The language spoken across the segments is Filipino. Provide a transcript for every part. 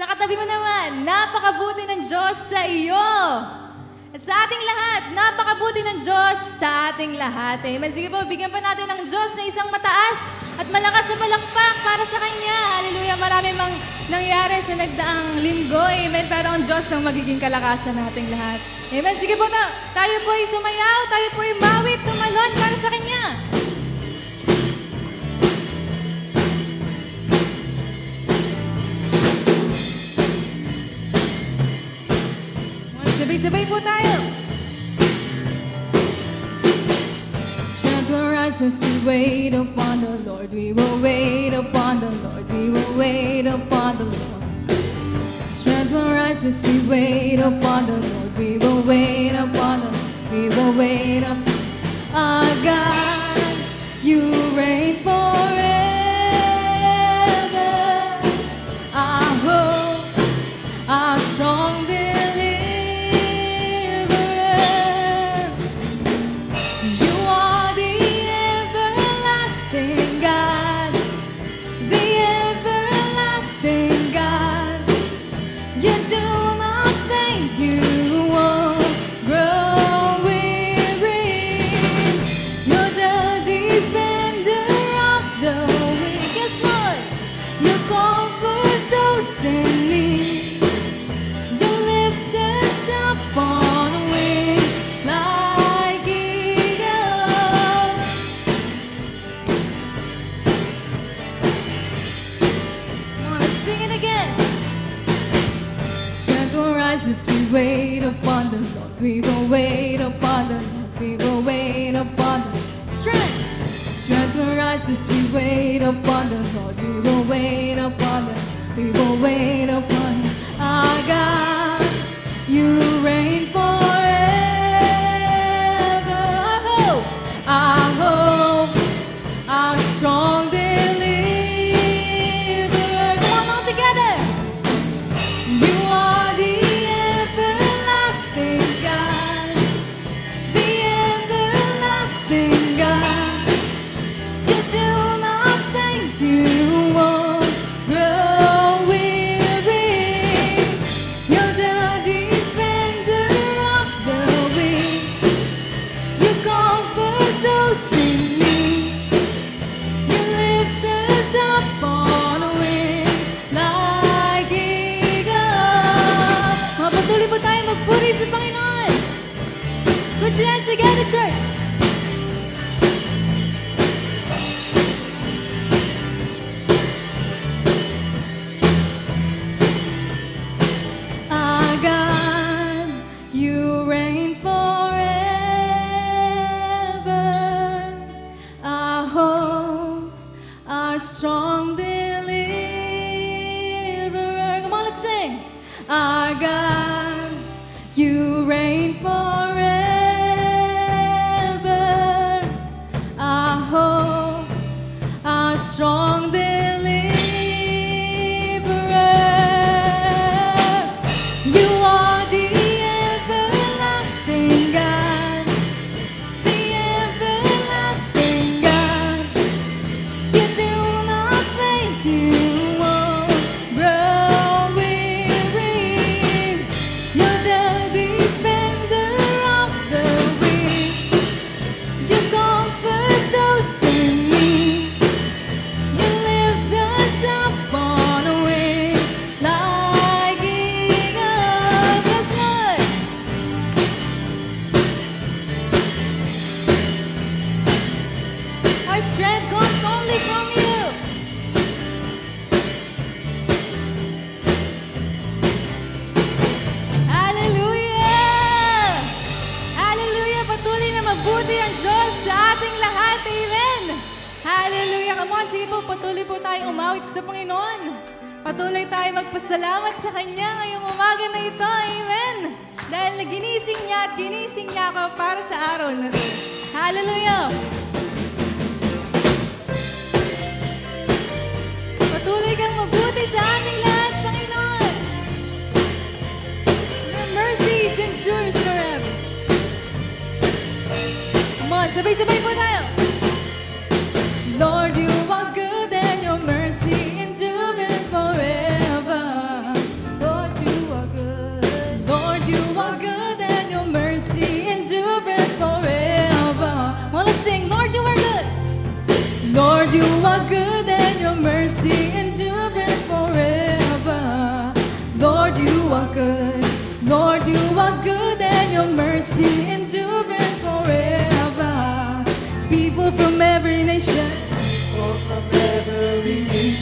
Sa katabi mo naman, napakabuti ng Diyos sa iyo. At sa ating lahat, napakabuti ng Diyos sa ating lahat. Amen. Sige po, bigyan pa natin ng Diyos na isang mataas at malakas na palakpak para sa Kanya. Hallelujah. Marami mang nangyari sa nagdaang linggo. Amen. Pero ang Diyos ang magiging kalakasan nating lahat. Amen. Sige po na, tayo po ay sumayaw, tayo po ay mawit, tumalon para sa Kanya. Sabay-sabay po tayo. Strength will rise as we wait upon the Lord. We will wait upon the Lord. We will wait upon the Lord. Strength will rise as we wait upon the Lord. We will wait upon the Lord. We will wait upon our God. You reign forever. Our hope, our strong as we wait upon the Lord, we will wait upon the Lord, we will wait upon the Lord. Strength will rise as we wait upon the Lord, we will wait upon the Lord, we will wait upon our God. You reign forever. Our hope, our strong deliverer. Come on, all together. You are the magpuri sa Panginoon. Put your hands together, church. Our God, you reign forever. Our hope, our strong deliverer. Come on, let's sing. Our God, you reign forever. Our hope, our strong deliverer. You are the everlasting God, the everlasting God. You do not think you won't grow weary. You're the defender of the weak. You comfort those in need. You lift us up on a wing like eagles. Yes, Lord. Our strength comes only from you. Hallelujah! Hallelujah! Patuloy na mabuti ang Diyos sa ating lahat. Amen! Hallelujah! Come on, sige po, patuloy po tayong umawit sa Panginoon. Patuloy tayo magpasalamat sa Kanya ngayong umaga na ito. Amen! Dahil ginising niya at ginising niya ako para sa araw na ito. Hallelujah! Patuloy kang mabuti sa ating lahat, Panginoon. Your mercies endures forever. Come on, sabay-sabay po tayo. Lord, you are good and your mercy endures forever.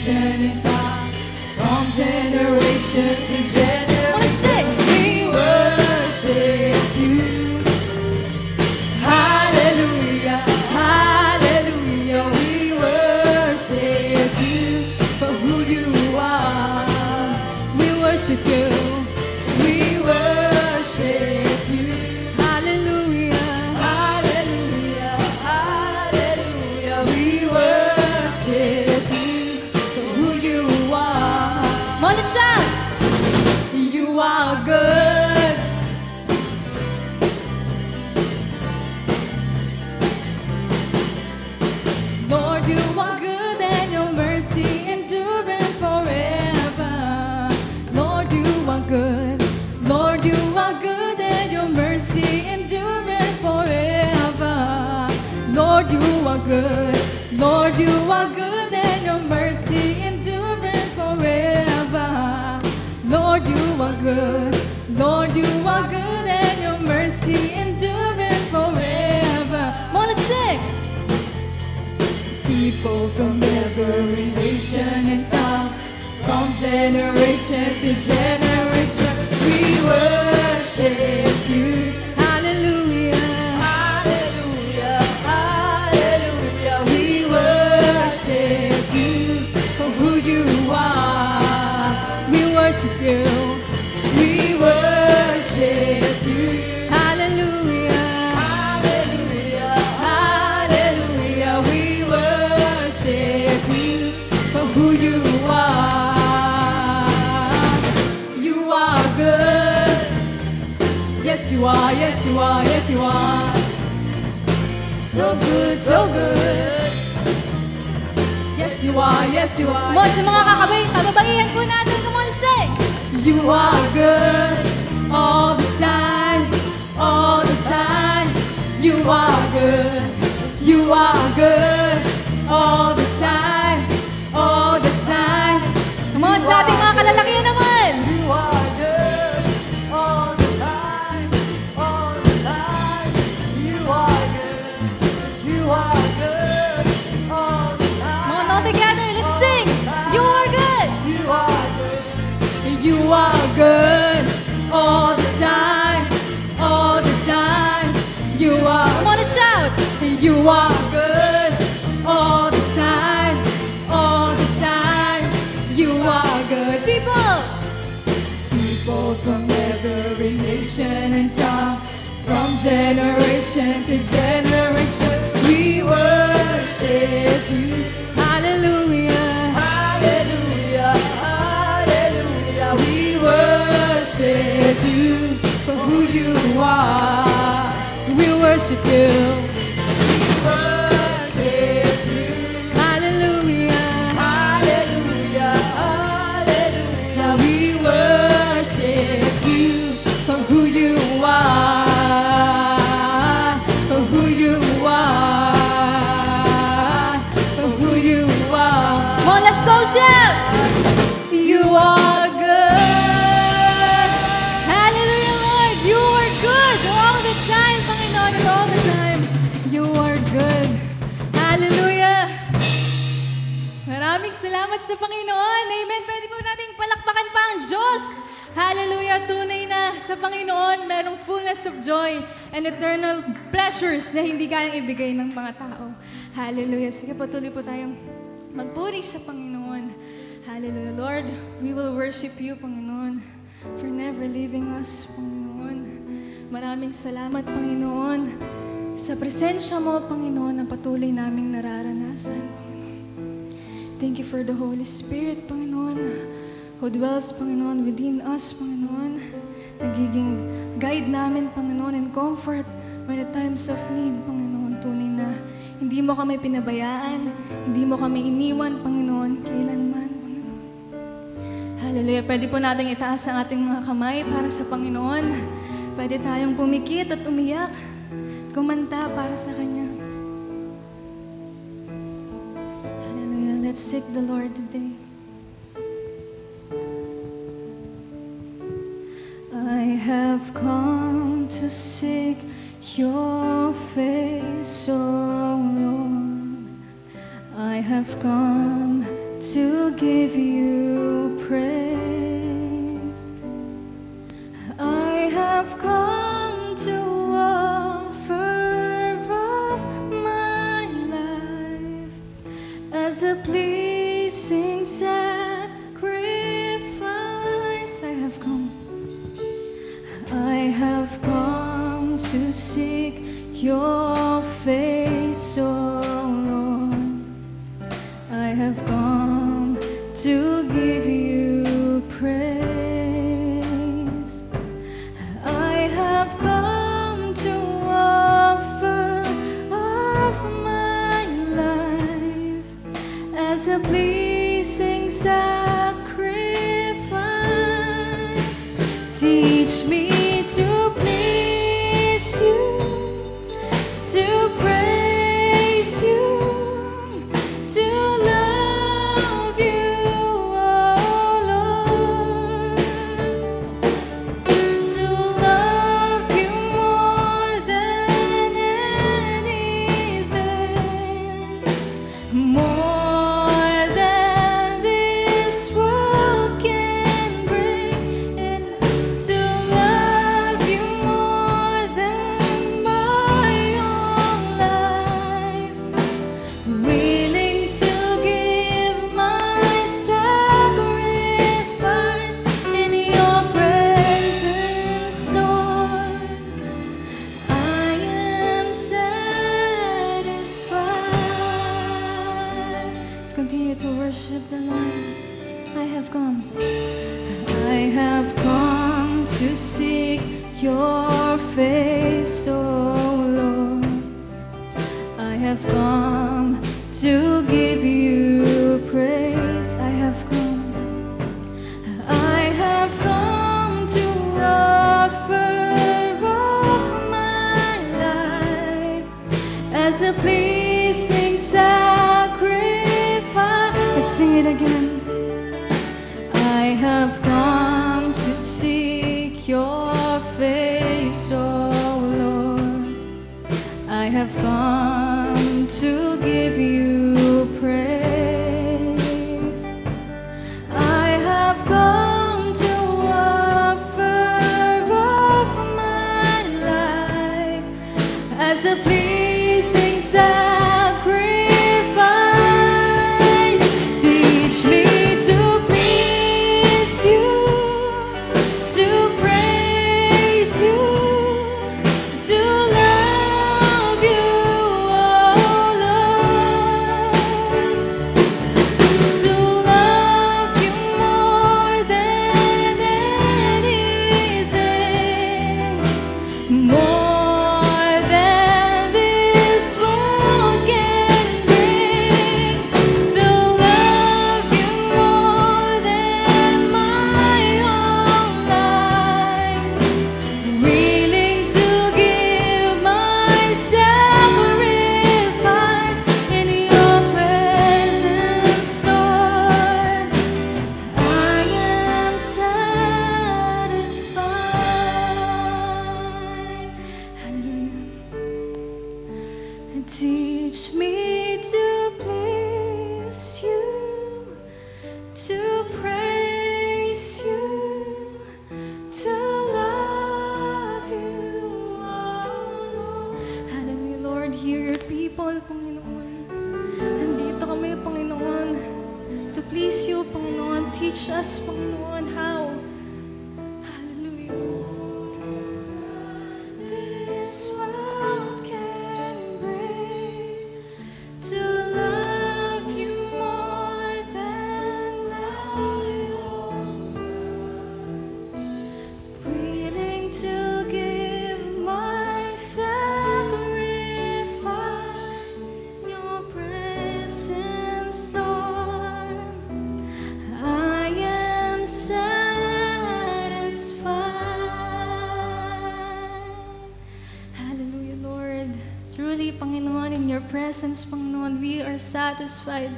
generation in time, from generation to generation. We worship you. Hallelujah, hallelujah. We worship you for who you are. We worship you. We worship you. Hallelujah, hallelujah, hallelujah. We worship you for who you are. Come on and shout. You are good. Lord, you are good and your mercy endureth forever. Lord, you are good. Lord, you are good and your mercy endureth forever. Lord, you are good. Lord, you are good and your mercy endureth forever. Lord, you are good. Lord, you are good and your mercy endureth forever. Come on, let's sing. People from every nation and tongue, from generation to generation, we worship you. Hallelujah, hallelujah, hallelujah. We worship you for who you are. We worship you. We worship you. Hallelujah, hallelujah, hallelujah. We worship you for who you are. You are good. Yes, you are. Yes, you are. Yes, you are. So good, so good. Yes, you are. Yes, you are. Come on, sa mga kababaihan po natin. Come on, say. You are good all the time. All the time. You are good. You are good all the time. All the time. Come on, sa ating mga kalalakihan naman. You are good all the time. All the time. You are good. You are good all the time. Come on, all together. Let's sing. You are good. You are good. You are good all the time. All the time. You are. Come on and shout. You are good all the time. All the time. You are good. People from every nation and tongue, from generation to generation, we worship you. Hallelujah, hallelujah, hallelujah. We worship you for who you are. We worship you. We worship you. Hallelujah, hallelujah, hallelujah. We worship you for who you are. For who you are. For who you are. Come on, let's go shout. You are good. Hallelujah, Lord. You are good all the time, Panginoon, and all the time. You are good. Hallelujah. Maraming salamat sa Panginoon. Amen. Pwede po nating palakpakan pa ang Diyos. Hallelujah. Tunay na sa Panginoon, merong fullness of joy and eternal pleasures na hindi kayang ibigay ng mga tao. Hallelujah. Sige, patuloy po tayong magpuri sa Panginoon. Hallelujah. Lord, we will worship you, Panginoon, for never leaving us, Panginoon. Maraming salamat, Panginoon, sa presensya mo, Panginoon, na patuloy naming nararanasan. Thank you for the Holy Spirit, Panginoon, who dwells, Panginoon, within us, Panginoon. Nagiging guide namin, Panginoon, and comfort when at times of need, Panginoon. Tunay na hindi mo kami pinabayaan, hindi mo kami iniwan, Panginoon, kailanman, Panginoon. Hallelujah. Pwede po natin itaas ang ating mga kamay para sa Panginoon. Pwede tayong pumikit at umiyak, kumanta para sa Kanya. Hallelujah. Let's seek the Lord today. I have come to seek your face, oh Lord. I have come to give you praise. I have come to offer of my life as a pleasing sacrifice. I have come to seek your face, oh Lord. I have come to give you praise. I have come to offer of my life as a pleasing sacrifice. Teach me to please you, to praise you, to love you, oh Lord, to love you more than anything, more than this world can bring, and to love you more than my own life. Willing to give my sacrifice in your presence, Lord. I am satisfied. Let's continue to worship the Lord. I have come. I have come to seek your face, oh Lord. I have come to give you praise. I have come to offer of my life as a pleasing sacrifice. Let's sing it again. I have come to seek your face, oh Lord. I have come to give you praise. I have come to offer of my life as a pleasing sacrifice. Teach me to please you, to praise you, to love you, oh Lord, to love you more than anything, more than this world can bring, to love you more than my own life. Willing to give my sacrifice in your presence, Lord. I am satisfied. Hallelujah. And teach me to please you, to praise you, to love you, oh Lord. Hallelujah, Lord. Hear your people, Panginoon. Nandito kami, Panginoon, to please you, Panginoon. Teach us, Panginoon, how. Hallelujah. This world can bring, to love you more than I own. Willing to give my sacrifice in your presence, Lord. I am satisfied. Hallelujah, Lord. Truly, Panginoon, in your presence, Panginoon, we are satisfied,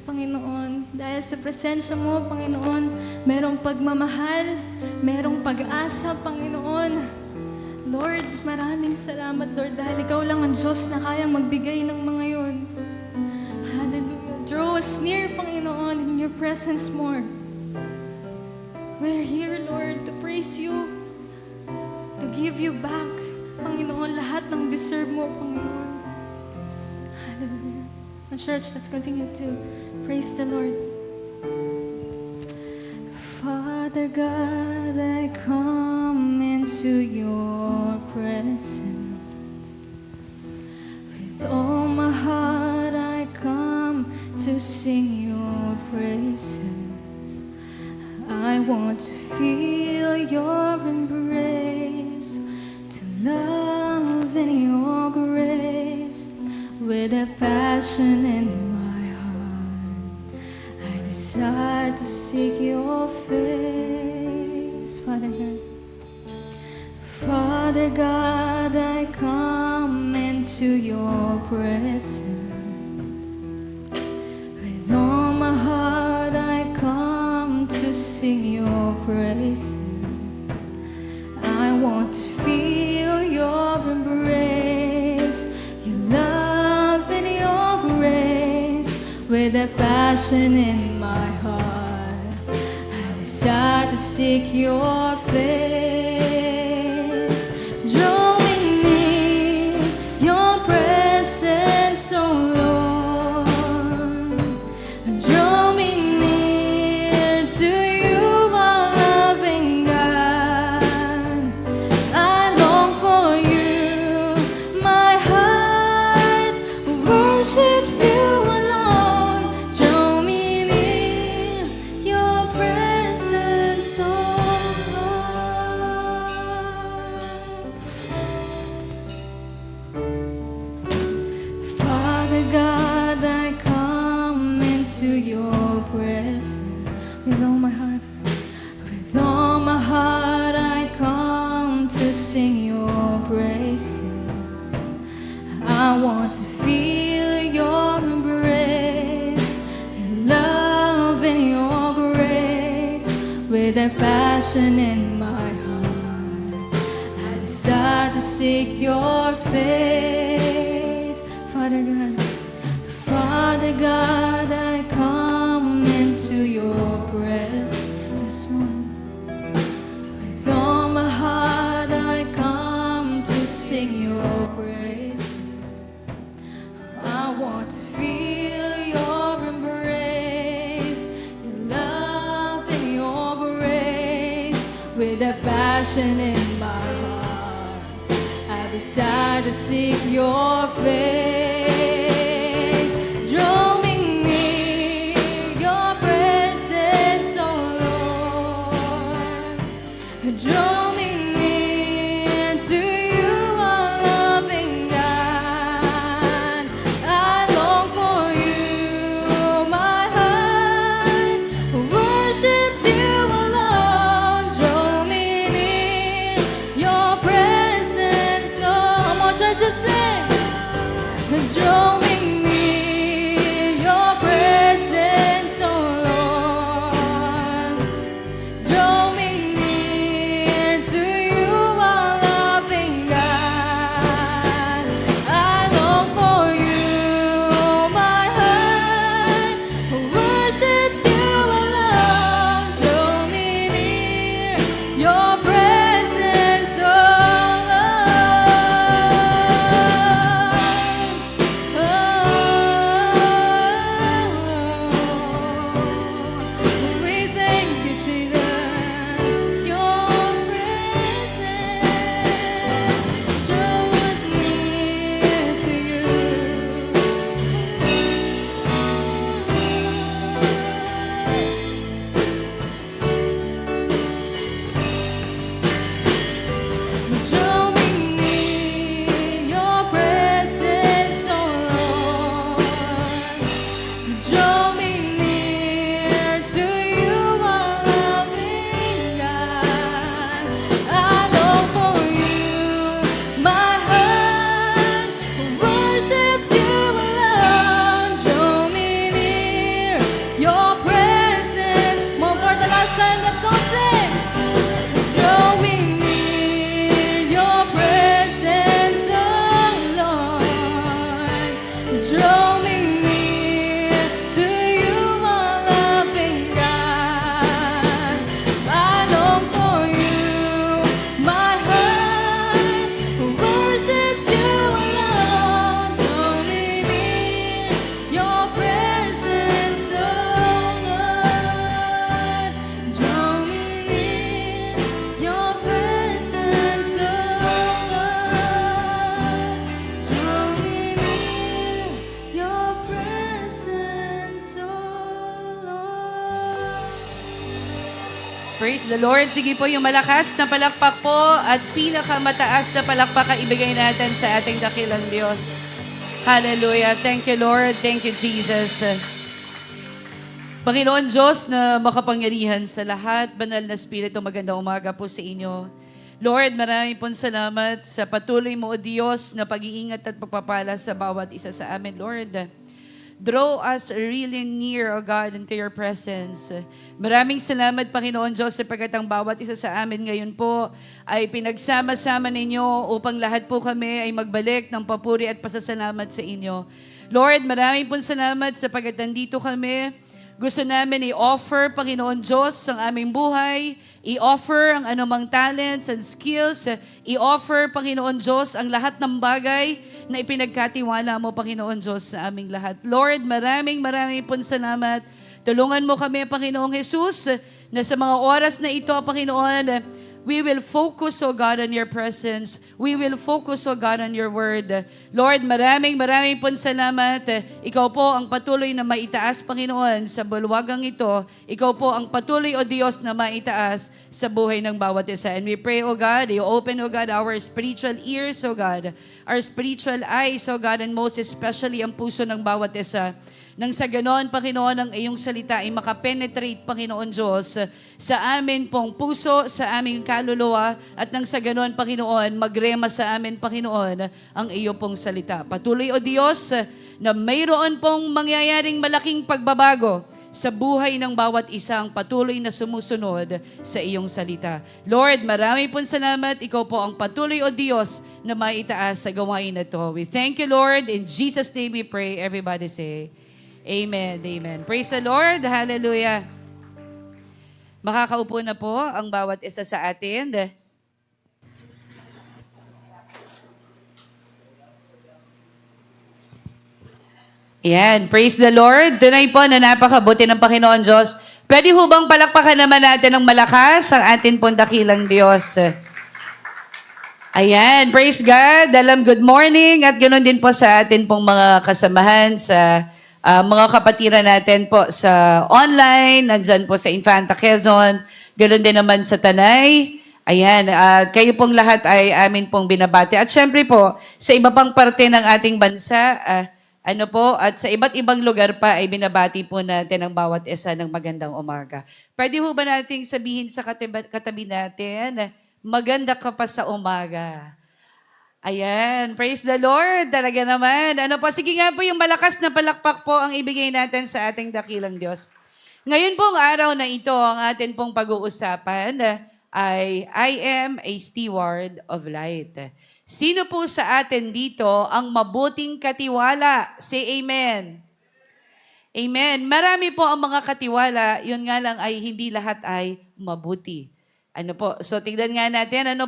Panginoon. Dahil sa presensya mo, Panginoon, merong pagmamahal, merong pag-asa, Panginoon. Lord, maraming salamat, Lord, dahil ikaw lang ang Diyos na kayang magbigay ng mga yun. Hallelujah. Draw us near, Panginoon, in your presence more. We're here, Lord, to praise you, to give you back, Panginoon, lahat ng deserve mo, Panginoon. Hallelujah. And church, let's continue to praise the Lord. Father God, I come into your presence. With all my heart, I come to sing your praises. I want to feel your embrace, to love in your grace. With a passion in my heart, I desire to seek your face. Father God, Father God, I come into your presence. With all my heart, I come to sing your praises. I want to feel your embrace, your love and your grace. With a passion in my heart, I desire to seek your face. Drawing near your presence, oh Lord. Draw me near to you, our loving God. I long for you, my heart worships you alone. Draw me near your presence, oh Lord. Father God, I come into your presence with all my heart. With all my heart, I come to sing your praises. I want to feel your embrace, your love and your grace. With a passion in my heart, I desire to seek your face. Father God, Father God, I come into your presence. Yes, Lord. With all my heart, I come to sing your praise. I want to feel your embrace, your love and your grace. With a passion in my heart, I desire to seek your face. Drawing near your presence, oh Lord. Draw me near to you, our loving God. I long for you, my heart worships you alone. Draw me near your presence, oh. Come on, church, just sing. Draw me near your presence, oh Lord. Draw me near Praise the Lord. Sige po yung malakas na palakpak po at pinakamataas na palakpak ang ibigay natin sa ating dakilang Diyos. Hallelujah. Thank you, Lord. Thank you, Jesus. Panginoon Diyos na makapangyarihan sa lahat, banal na Espiritu, magandang umaga po sa inyo. Lord, maraming pong salamat sa patuloy mo, O Diyos, na pag-iingat at pagpapala sa bawat isa sa amin, Lord. Draw us really near, O God, into your presence. Maraming salamat, Panginoon Diyos, sapagkat ang bawat isa sa amin ngayon po ay pinagsama-sama ninyo upang lahat po kami ay magbalik ng papuri at pasasalamat sa inyo. Lord, maraming pong salamat sapagkat nandito kami. Gusto namin i-offer, Panginoon Diyos, ang aming buhay, i-offer ang anumang talents and skills, i-offer, Panginoon Diyos, ang lahat ng bagay na ipinagkatiwala mo, Panginoon Diyos, sa aming lahat. Lord, maraming pong salamat. Tulungan mo kami, Panginoong Jesus, na sa mga oras na ito, Panginoon, we will focus, O God, on your presence. We will focus, O God, on your word. Lord, maraming pong salamat. Ikaw po ang patuloy na maitaas, Panginoon, sa bulwagang ito. Ikaw po ang patuloy, O Diyos, na maitaas sa buhay ng bawat isa. And we pray, O God, you open, O God, our spiritual ears, O God, our spiritual eyes, O God, and most especially ang puso ng bawat isa. Nang sa ganon, Panginoon, ang iyong salita ay makapenetrate, Panginoon Diyos, sa amin pong puso, sa aming kaluluwa, at nang sa ganon, Panginoon, magrema sa amin, Panginoon, ang iyo pong salita. Patuloy, O Diyos, na mayroon pong mangyayaring malaking pagbabago sa buhay ng bawat isang patuloy na sumusunod sa iyong salita. Lord, marami pong salamat. Ikaw po ang patuloy, O Diyos, na maitaas sa gawain na to. We thank you, Lord. In Jesus' name we pray. Everybody say, Amen. Amen. Praise the Lord. Hallelujah. Makakaupo na po ang bawat isa sa atin. Yan. Praise the Lord. Tunay po na napakabuti ng Panginoon Diyos. Pwede ho bang palakpakan naman natin ng malakas ang atin pong dakilang Diyos? Ayan. Praise God. Good morning. At ganoon din po sa atin pong mga kasamahan sa mga kapatiran natin po sa online, nandyan po sa Infanta Quezon, ganoon din naman sa Tanay. Ayan, at kayo pong lahat ay amin pong binabati. At syempre po, sa iba pang parte ng ating bansa, at sa iba't ibang lugar pa ay binabati po natin ang bawat isa ng magandang umaga. Pwede ho ba nating sabihin sa katabi natin, maganda ka pa sa umaga? Ayan, praise the Lord. Talaga naman. Sige nga po yung malakas na palakpak po ang ibigay natin sa ating dakilang Diyos. Ngayon pong araw na ito, ang atin pong pag-uusapan ay I am a steward of light. Sino po sa atin dito ang mabuting katiwala? Say amen. Amen. Marami po ang mga katiwala, yun nga lang ay hindi lahat ay mabuti. So tingnan nga natin,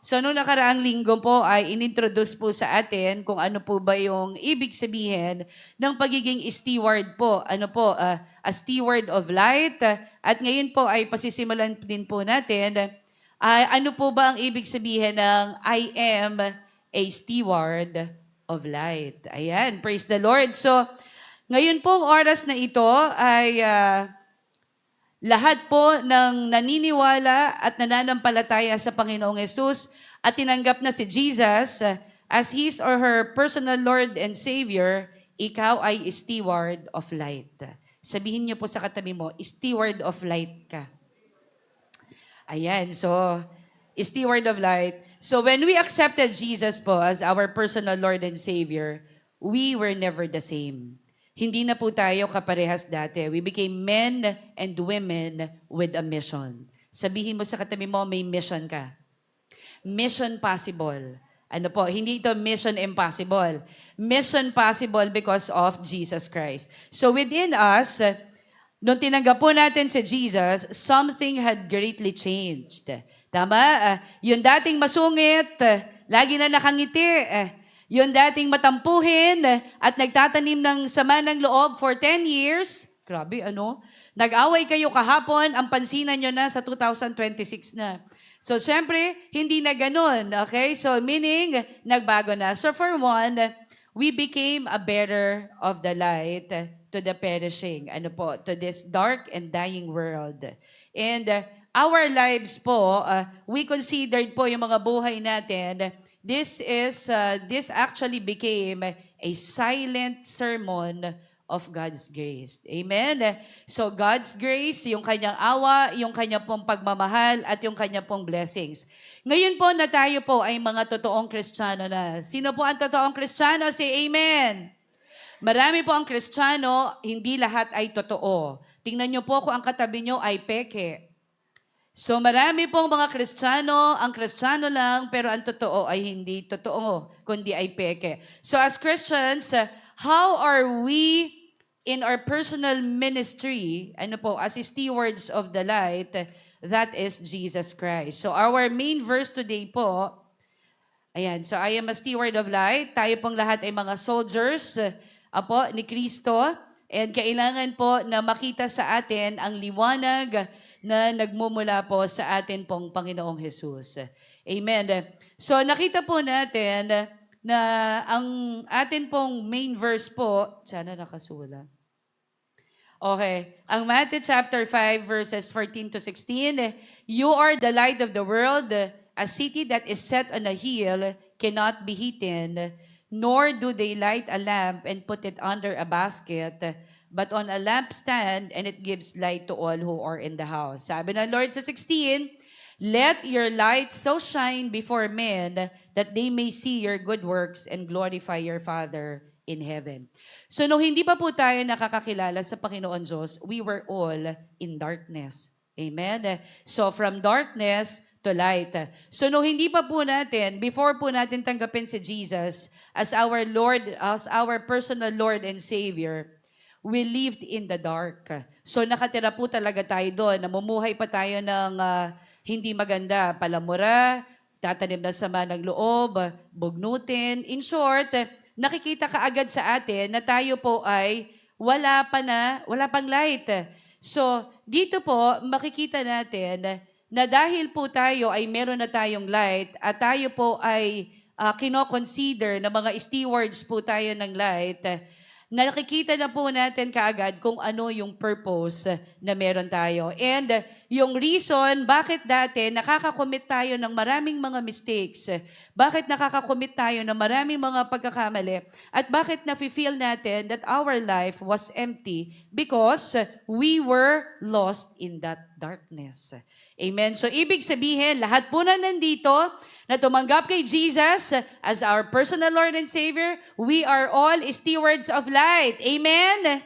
So nung nakaraang linggo po ay inintroduce po sa atin kung ano po ba yung ibig sabihin ng pagiging steward po. A steward of light. At ngayon po ay pasisimulan din po natin, ano po ba ang ibig sabihin ng I am a steward of light. Ayan, praise the Lord. So ngayon pong oras na ito ay lahat po ng naniniwala at nananampalataya sa Panginoong Yesus at tinanggap na si Jesus as His or her personal Lord and Savior, ikaw ay steward of light. Sabihin niyo po sa katabi mo, steward of light ka. Ayan, so steward of light. So when we accepted Jesus po as our personal Lord and Savior, we were never the same. Hindi na po tayo kaparehas dati. We became men and women with a mission. Sabihin mo sa katabi mo, may mission ka. Mission possible. Hindi ito mission impossible. Mission possible because of Jesus Christ. So within us, nung tinanggap po natin si Jesus, something had greatly changed. Tama? Yung dating masungit, lagi na nakangiti, yung dating matampuhin at nagtatanim ng sama ng loob for 10 years, grabe nag-away kayo kahapon, ang pansinan nyo na sa 2026 na. So, syempre, hindi na ganun, okay? So, meaning, nagbago na. So, for one, we became a bearer of the light to the perishing, to this dark and dying world. And our lives po, we considered po yung mga buhay natin, this actually became a silent sermon of God's grace. Amen? So God's grace, yung kanyang awa, yung kanyang pong pagmamahal, at yung kanyang pong blessings. Ngayon po na tayo po ay mga totoong Kristiyano na. Sino po ang totoong Kristiyano? Say Amen! Marami po ang Kristiyano, hindi lahat ay totoo. Tingnan niyo po kung ang katabi niyo ay peke. So marami pong mga Kristiyano, ang Kristiyano lang, pero ang totoo ay hindi totoo, kundi ay peke. So as Christians, how are we in our personal ministry, as stewards of the light, that is Jesus Christ. So our main verse today po, ayan, so I am a steward of light. Tayo pong lahat ay mga soldiers ni Kristo. And kailangan po na makita sa atin ang liwanag na nagmumula po sa atin pong Panginoong Jesus. Amen. So nakita po natin na ang atin pong main verse po, sana nakasula. Okay. Ang Matthew chapter 5 verses 14 to 16, you are the light of the world. A city that is set on a hill cannot be hidden, nor do they light a lamp and put it under a basket, but on a lampstand, and it gives light to all who are in the house. Sabi ng Lord sa 16, let your light so shine before men that they may see your good works and glorify your Father in heaven. So nung hindi pa po tayo nakakakilala sa Panginoon Diyos, we were all in darkness. Amen? So from darkness to light. So nung hindi pa po natin, before po natin tanggapin si Jesus as our Lord, as our personal Lord and Savior, we lived in the dark. So nakatira po talaga tayo doon. Namumuhay pa tayo ng hindi maganda, palamura, tatanim na sama ng loob, bugnutin. In short, nakikita kaagad sa atin na tayo po ay wala pang light. So, dito po, makikita natin na dahil po tayo ay meron na tayong light at tayo po ay kino-consider na mga stewards po tayo ng light, na nakikita na po natin kaagad kung ano yung purpose na meron tayo. And yung reason bakit dati nakakakommit tayo ng maraming mga mistakes, bakit nakakakommit tayo ng maraming mga pagkakamali, at bakit nafe-feel natin that our life was empty because we were lost in that darkness. Amen. So ibig sabihin, lahat po na nandito, na tumanggap kay Jesus as our personal Lord and Savior, we are all stewards of light. Amen?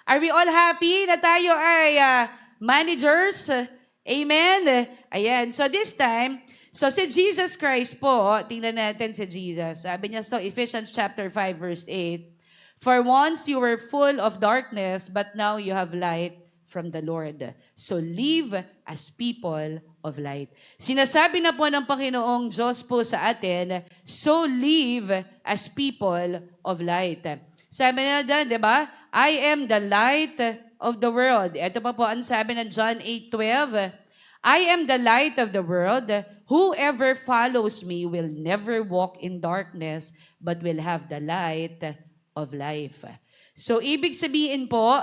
Are we all happy na tayo ay managers? Amen? Ayan. So this time, so si Jesus Christ po, tingnan natin si Jesus. Sabi niya, so Ephesians chapter 5 verse 8, for once you were full of darkness, but now you have light from the Lord. So live as people of light. Sinasabi na po ng Panginoong Diyos po sa atin, so live as people of light. Sabi na dyan, di ba? I am the light of the world. Ito pa po ang sabi ng John 8:12. I am the light of the world. Whoever follows me will never walk in darkness, but will have the light of life. So, ibig sabihin po,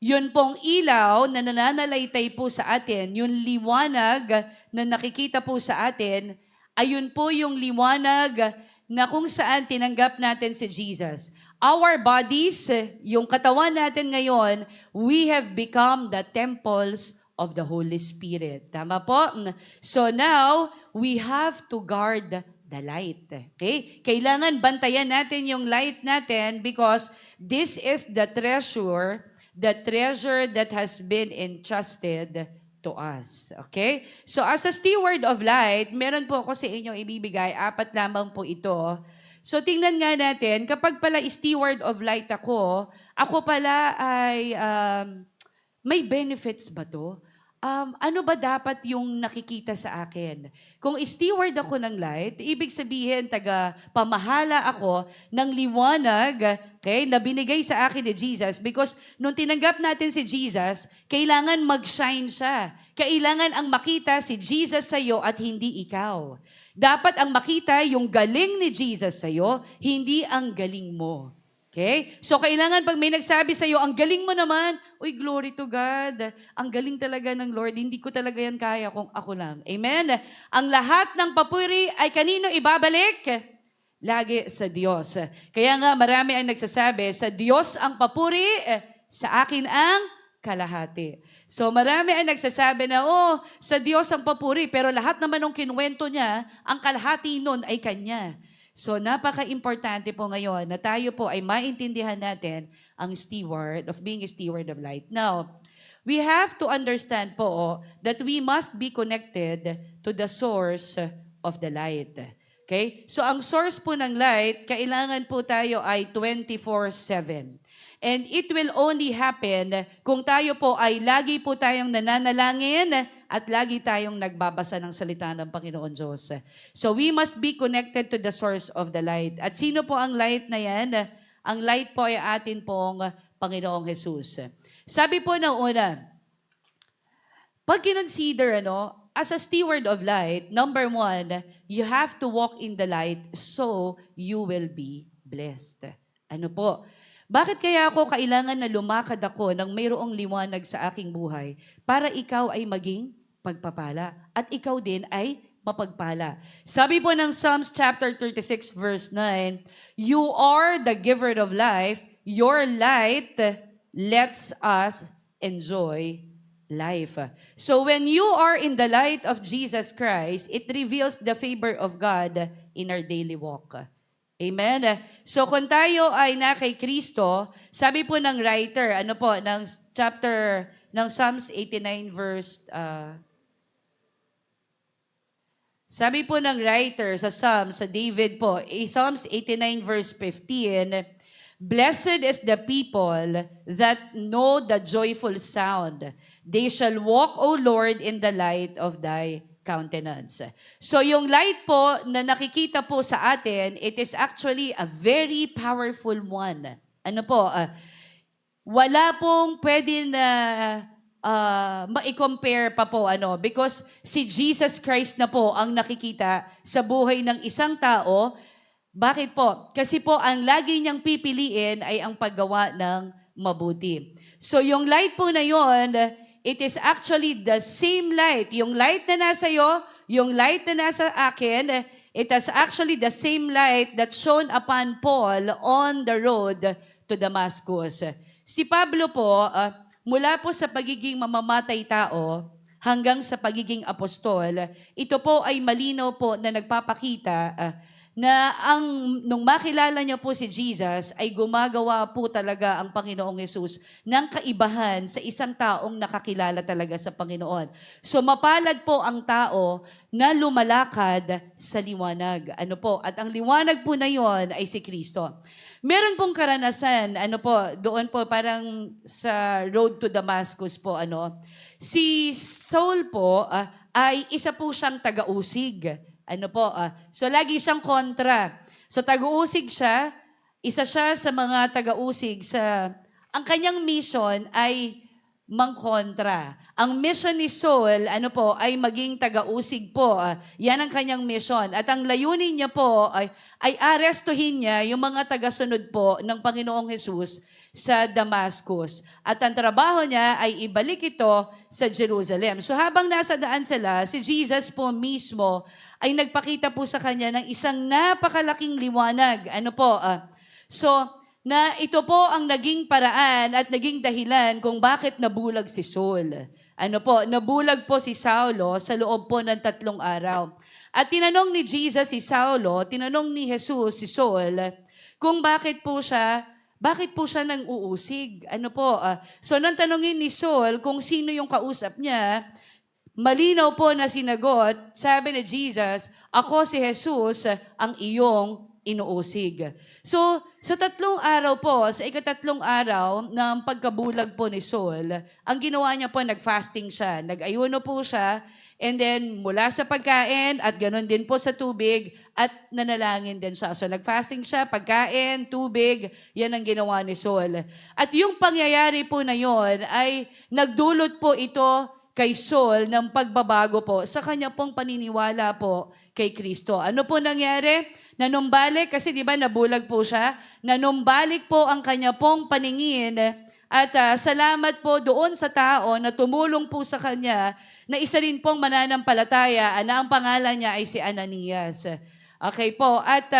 yun pong ilaw na nananalaytay po sa atin, yung liwanag na nakikita po sa atin, ayun po yung liwanag na kung saan tinanggap natin si Jesus. Our bodies, yung katawan natin ngayon, we have become the temples of the Holy Spirit. Tama po? So now, we have to guard the light. Okay? Kailangan bantayan natin yung light natin because this is the treasure that has been entrusted to us. Okay? So as a steward of light, meron po ako sa inyong ibibigay, 4 lamang po ito. So tingnan nga natin, kapag pala steward of light ako pala ay may benefits ba to? Ano ba dapat yung nakikita sa akin? Kung steward ako ng light, ibig sabihin, pamahala ako ng liwanag, okay, na binigay sa akin ni Jesus. Because nung tinanggap natin si Jesus, kailangan mag-shine siya. Kailangan ang makita si Jesus sa'yo at hindi ikaw. Dapat ang makita yung galing ni Jesus sa'yo, hindi ang galing mo. Okay? So, kailangan pag may nagsabi sa'yo, ang galing mo naman, uy, glory to God. Ang galing talaga ng Lord. Hindi ko talaga yan kaya kung ako lang. Amen? Ang lahat ng papuri ay kanino ibabalik? Lagi sa Diyos. Kaya nga, marami ang nagsasabi, sa Diyos ang papuri, sa akin ang kalahati. So, marami ang nagsasabi na, sa Diyos ang papuri, pero lahat naman ng kinuwento niya, ang kalahati nun ay Kanya. So, napaka-importante po ngayon na tayo po ay maintindihan natin ang steward, of being a steward of light. Now, we have to understand po that we must be connected to the source of the light. Okay? So, ang source po ng light, kailangan po tayo ay 24/7. And it will only happen kung tayo po ay lagi po tayong nananalangin at lagi tayong nagbabasa ng salita ng Panginoon Diyos. So we must be connected to the source of the light. At sino po ang light na yan? Ang light po ay atin pong Panginoong Jesus. Sabi po ng una, pag kinonsider, as a steward of light, number one, you have to walk in the light so you will be blessed. Ano po? Bakit kaya ako kailangan na lumakad ako ng mayroong liwanag sa aking buhay para ikaw ay maging pagpapala at ikaw din ay mapagpala? Sabi po ng Psalms chapter 36 verse 9, you are the giver of life, your light lets us enjoy life. So when you are in the light of Jesus Christ, it reveals the favor of God in our daily walk. Amen? So kung tayo ay na kay Kristo, sabi po ng writer, ng chapter ng Psalms 89 verse, sabi po ng writer sa Psalms, sa David po, Psalms 89 verse 15, blessed is the people that know the joyful sound. They shall walk, O Lord, in the light of thy countenance. So yung light po na nakikita po sa atin, it is actually a very powerful one. Wala pong pwede na ma-compare pa po because si Jesus Christ na po ang nakikita sa buhay ng isang tao. Bakit po? Kasi po ang lagi niyang pipiliin ay ang paggawa ng mabuti. So yung light po na yon, it is actually the same light. Yung light na nasa iyo, yung light na nasa akin, it is actually the same light that shone upon Paul on the road to Damascus. Si Pablo po, mula po sa pagiging mamamatay tao hanggang sa pagiging apostol, ito po ay malinaw po na nagpapakita na nung makilala niyo po si Jesus, ay gumagawa po talaga ang Panginoong Jesus ng kaibahan sa isang taong nakakilala talaga sa Panginoon. So mapalad po ang tao na lumalakad sa liwanag. At ang liwanag po na yon ay si Kristo. Meron pong karanasan, doon po parang sa road to Damascus po, si Saul po ay isa po siyang taga-usig. So lagi siyang kontra. So taga-usig siya, isa siya sa mga taga-usig ang kanyang mission ay mangkontra. Ang mission ni Saul, ay maging taga-usig po. Yan ang kanyang mission. At ang layunin niya po ay arestuhin niya yung mga taga-sunod po ng Panginoong Jesus sa Damascus. At ang trabaho niya ay ibalik ito sa Jerusalem. So habang nasa daan sila, si Jesus po mismo ay nagpakita po sa kanya ng isang napakalaking liwanag. So, na ito po ang naging paraan at naging dahilan kung bakit nabulag si Saul. Nabulag po si Saulo sa loob po ng 3 araw. At tinanong ni Jesus si Saulo, tinanong ni Jesus si Saul, kung bakit po siya nang uusig. So nang tanongin ni Saul kung sino yung kausap niya, malinaw po na sinagot, sabi ni Jesus, ako si Jesus ang iyong inuusig. So, sa 3 araw po, sa ika-3 araw ng pagkabulag po ni Saul, ang ginawa niya po, nag-fasting siya, nag-ayuno po siya, and then mula sa pagkain at ganoon din po sa tubig at nanalangin din siya. So nag-fasting siya, pagkain, tubig, yan ang ginawa ni Saul. At yung pangyayari po na yon ay nagdulot po ito kay Saul ng pagbabago po sa kanya pong paniniwala po kay Kristo. Ano po nangyari? nanumbalik, kasi di ba nabulag po siya, nanumbalik po ang kanya pong paningin at salamat po doon sa tao na tumulong po sa kanya na isa rin pong mananampalataya na ang pangalan niya ay si Ananias. Okay po, at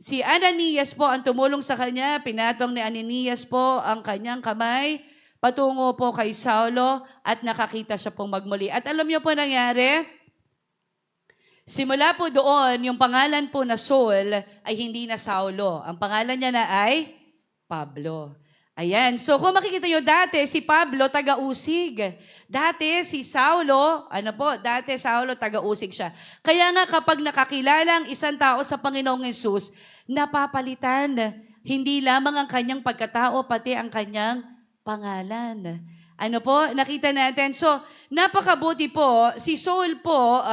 si Ananias po ang tumulong sa kanya, pinatong ni Ananias po ang kanyang kamay, patungo po kay Saulo at nakakita siya pong magmuli. At alam niyo po nangyari? Simula po doon, yung pangalan po na Saul ay hindi na Saulo. Ang pangalan niya na ay Pablo. Ayan. So kung makikita nyo, dati si Pablo taga-usig. Dati si Saulo, dati Saulo taga-usig siya. Kaya nga kapag nakakilala ang isang tao sa Panginoong Yesus, napapalitan. Hindi lamang ang kanyang pagkatao, pati ang kanyang pangalan. Nakita natin. So, napakabuti po. Si Saul po,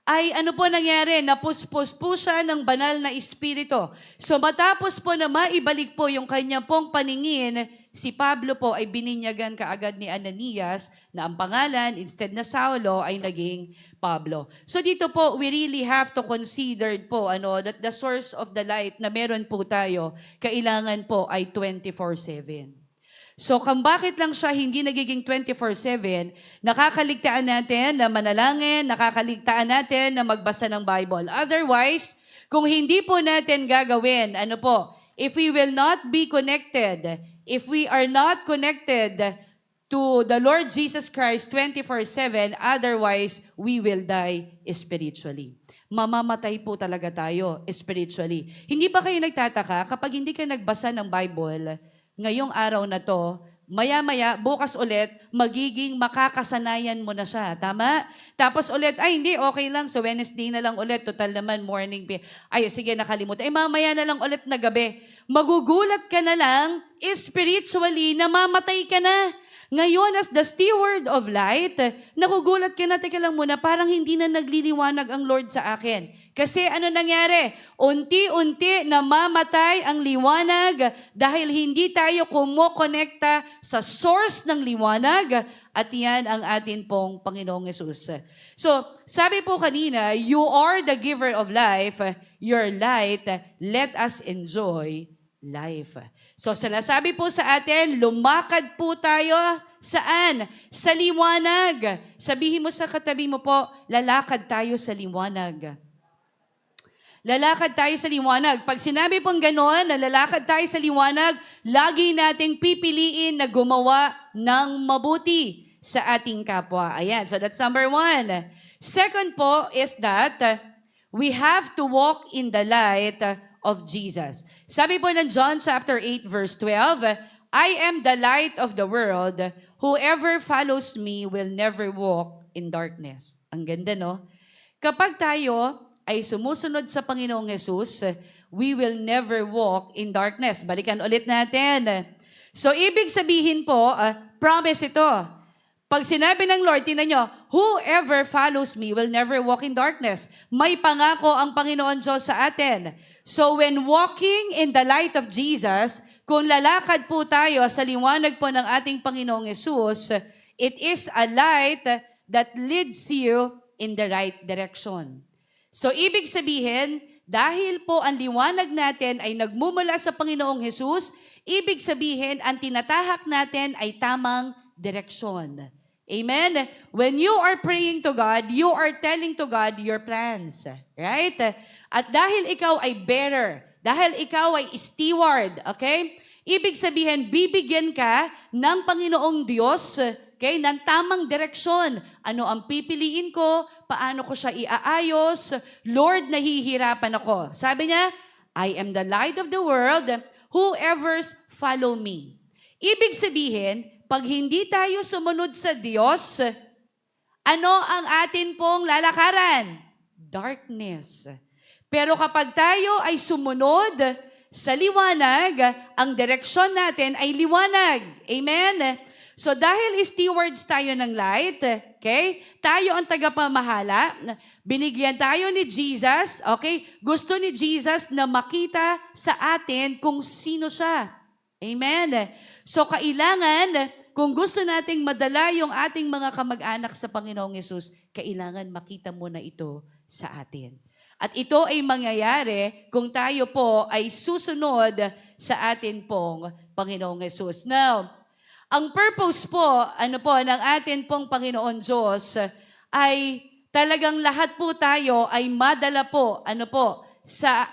ay nangyari? Napuspos po siya ng banal na espiritu. So matapos po na maibalik po yung kanya pong paningin, si Pablo po ay bininyagan kaagad ni Ananias na ang pangalan, instead na Saulo, ay naging Pablo. So dito po, we really have to consider po that the source of the light na meron po tayo, kailangan po ay 24/7. So kung bakit lang siya hindi nagiging 24/7, nakakaligtaan natin na manalangin, nakakaligtaan natin na magbasa ng Bible. Otherwise, kung hindi po natin gagawin, if we will not be connected, if we are not connected to the Lord Jesus Christ 24/7, otherwise, we will die spiritually. Mamamatay po talaga tayo spiritually. Hindi ba kayo nagtataka kapag hindi ka nagbasa ng Bible, ngayong araw na to, maya-maya, bukas ulit, magiging makakasanayan mo na siya. Tama? Tapos ulit, hindi, okay lang. So Wednesday na lang ulit. Total naman, morning. Sige, nakalimutan. Mamaya na lang ulit na gabi. Magugulat ka na lang, spiritually, namamatay ka na. Ngayon, as the steward of light, nagugulat ka na, teka lang muna, parang hindi na nagliliwanag ang Lord sa akin. Kasi nangyari? Unti-unti namamatay ang liwanag dahil hindi tayo kumokonekta sa source ng liwanag at yan ang atin pong Panginoong Yesus. So, sabi po kanina, you are the giver of life, your light, let us enjoy life. So, sinasabi po sa atin, lumakad po tayo saan? Sa liwanag. Sabihin mo sa katabi mo po, lalakad tayo sa liwanag. Lalakad tayo sa liwanag. Pag sinabi pong gano'n, na lalakad tayo sa liwanag, lagi nating pipiliin na gumawa ng mabuti sa ating kapwa. Ayan, so that's number 1. Second po is that we have to walk in the light of Jesus. Sabi po ng John chapter 8 verse 12, I am the light of the world. Whoever follows me will never walk in darkness. Ang ganda, no? Kapag tayo ay sumusunod sa Panginoong Yesus, we will never walk in darkness. Balikan ulit natin. So, ibig sabihin po, promise ito. Pag sinabi ng Lord, tingnan nyo, whoever follows me will never walk in darkness. May pangako ang Panginoon Diyos sa atin. So, when walking in the light of Jesus, kung lalakad po tayo sa liwanag po ng ating Panginoong Yesus, it is a light that leads you in the right direction. So, ibig sabihin, dahil po ang liwanag natin ay nagmumula sa Panginoong Hesus, ibig sabihin, ang tinatahak natin ay tamang direksyon. Amen? When you are praying to God, you are telling to God your plans. Right? At dahil ikaw ay bearer, dahil ikaw ay steward, okay? Ibig sabihin, bibigyan ka ng Panginoong Diyos, okay, ng tamang direksyon. Ano ang pipiliin ko? Paano ko siya iaayos? Lord, nahihirapan ako. Sabi niya, I am the light of the world. Whoever's follow me. Ibig sabihin, pag hindi tayo sumunod sa Diyos, ano ang atin pong lalakaran? Darkness. Pero kapag tayo ay sumunod sa liwanag, ang direksyon natin ay liwanag. Amen? So dahil stewards tayo ng light, okay? Tayo ang tagapamahala. Binigyan tayo ni Jesus, okay? Gusto ni Jesus na makita sa atin kung sino siya. Amen? So kailangan, kung gusto nating madala yung ating mga kamag-anak sa Panginoong Yesus, kailangan makita mo na ito sa atin. At ito ay mangyayari kung tayo po ay susunod sa atin pong Panginoong Hesus. Now, ang purpose po, ng atin pong Panginoon Diyos ay talagang lahat po tayo ay madala po, sa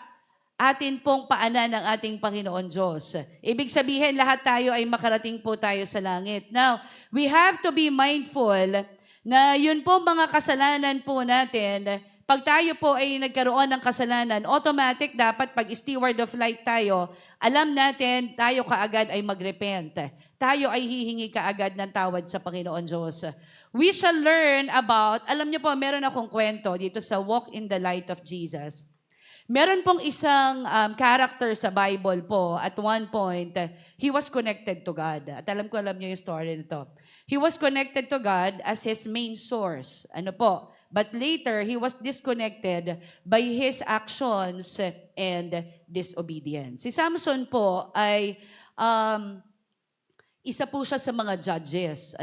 atin pong paanan ng ating Panginoon Diyos. Ibig sabihin, lahat tayo ay makarating po tayo sa langit. Now, we have to be mindful na yun po mga kasalanan po natin, pag tayo po ay nagkaroon ng kasalanan, automatic dapat pag steward of light tayo, alam natin tayo kaagad ay magrepent. Tayo ay hihingi kaagad ng tawad sa Panginoon Diyos. We shall learn about, alam niyo po, meron akong kwento dito sa Walk in the Light of Jesus. Meron pong isang character sa Bible po, at one point, he was connected to God. At alam niyo yung story nito. He was connected to God as his main source. But later, he was disconnected by his actions and disobedience. Si Samson po ay isa po siya sa mga judges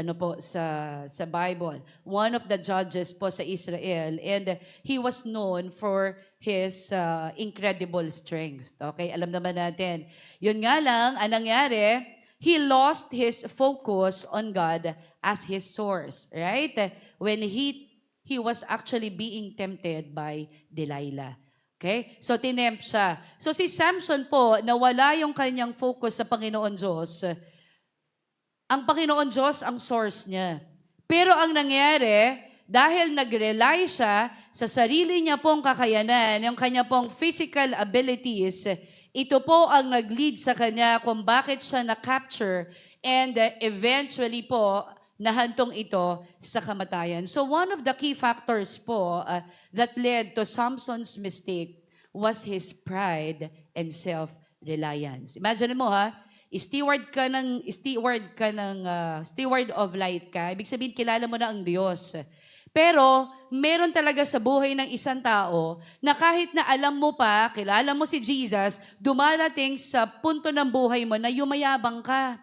sa Bible. One of the judges po sa Israel, and he was known for his incredible strength. Okay, alam naman natin. Yun nga lang, ang nangyari, he lost his focus on God as his source, right? When he was actually being tempted by Delilah. Okay? So, tinempt siya. So, si Samson po, nawala yung kanyang focus sa Panginoon Diyos. Ang Panginoon Diyos ang source niya. Pero ang nangyari, dahil nag-rely siya sa sarili niya pong kakayanan, yung kanya pong physical abilities, ito po ang nag-lead sa kanya kung bakit siya na-capture and eventually po, nahantong ito sa kamatayan. So one of the key factors po that led to Samson's mistake was his pride and self-reliance. Imagine mo steward of light ka. Ibig sabihin, kilala mo na ang Diyos. Pero meron talaga sa buhay ng isang tao na kahit na alam mo pa, kilala mo si Jesus, dumarating sa punto ng buhay mo na yumayabang ka.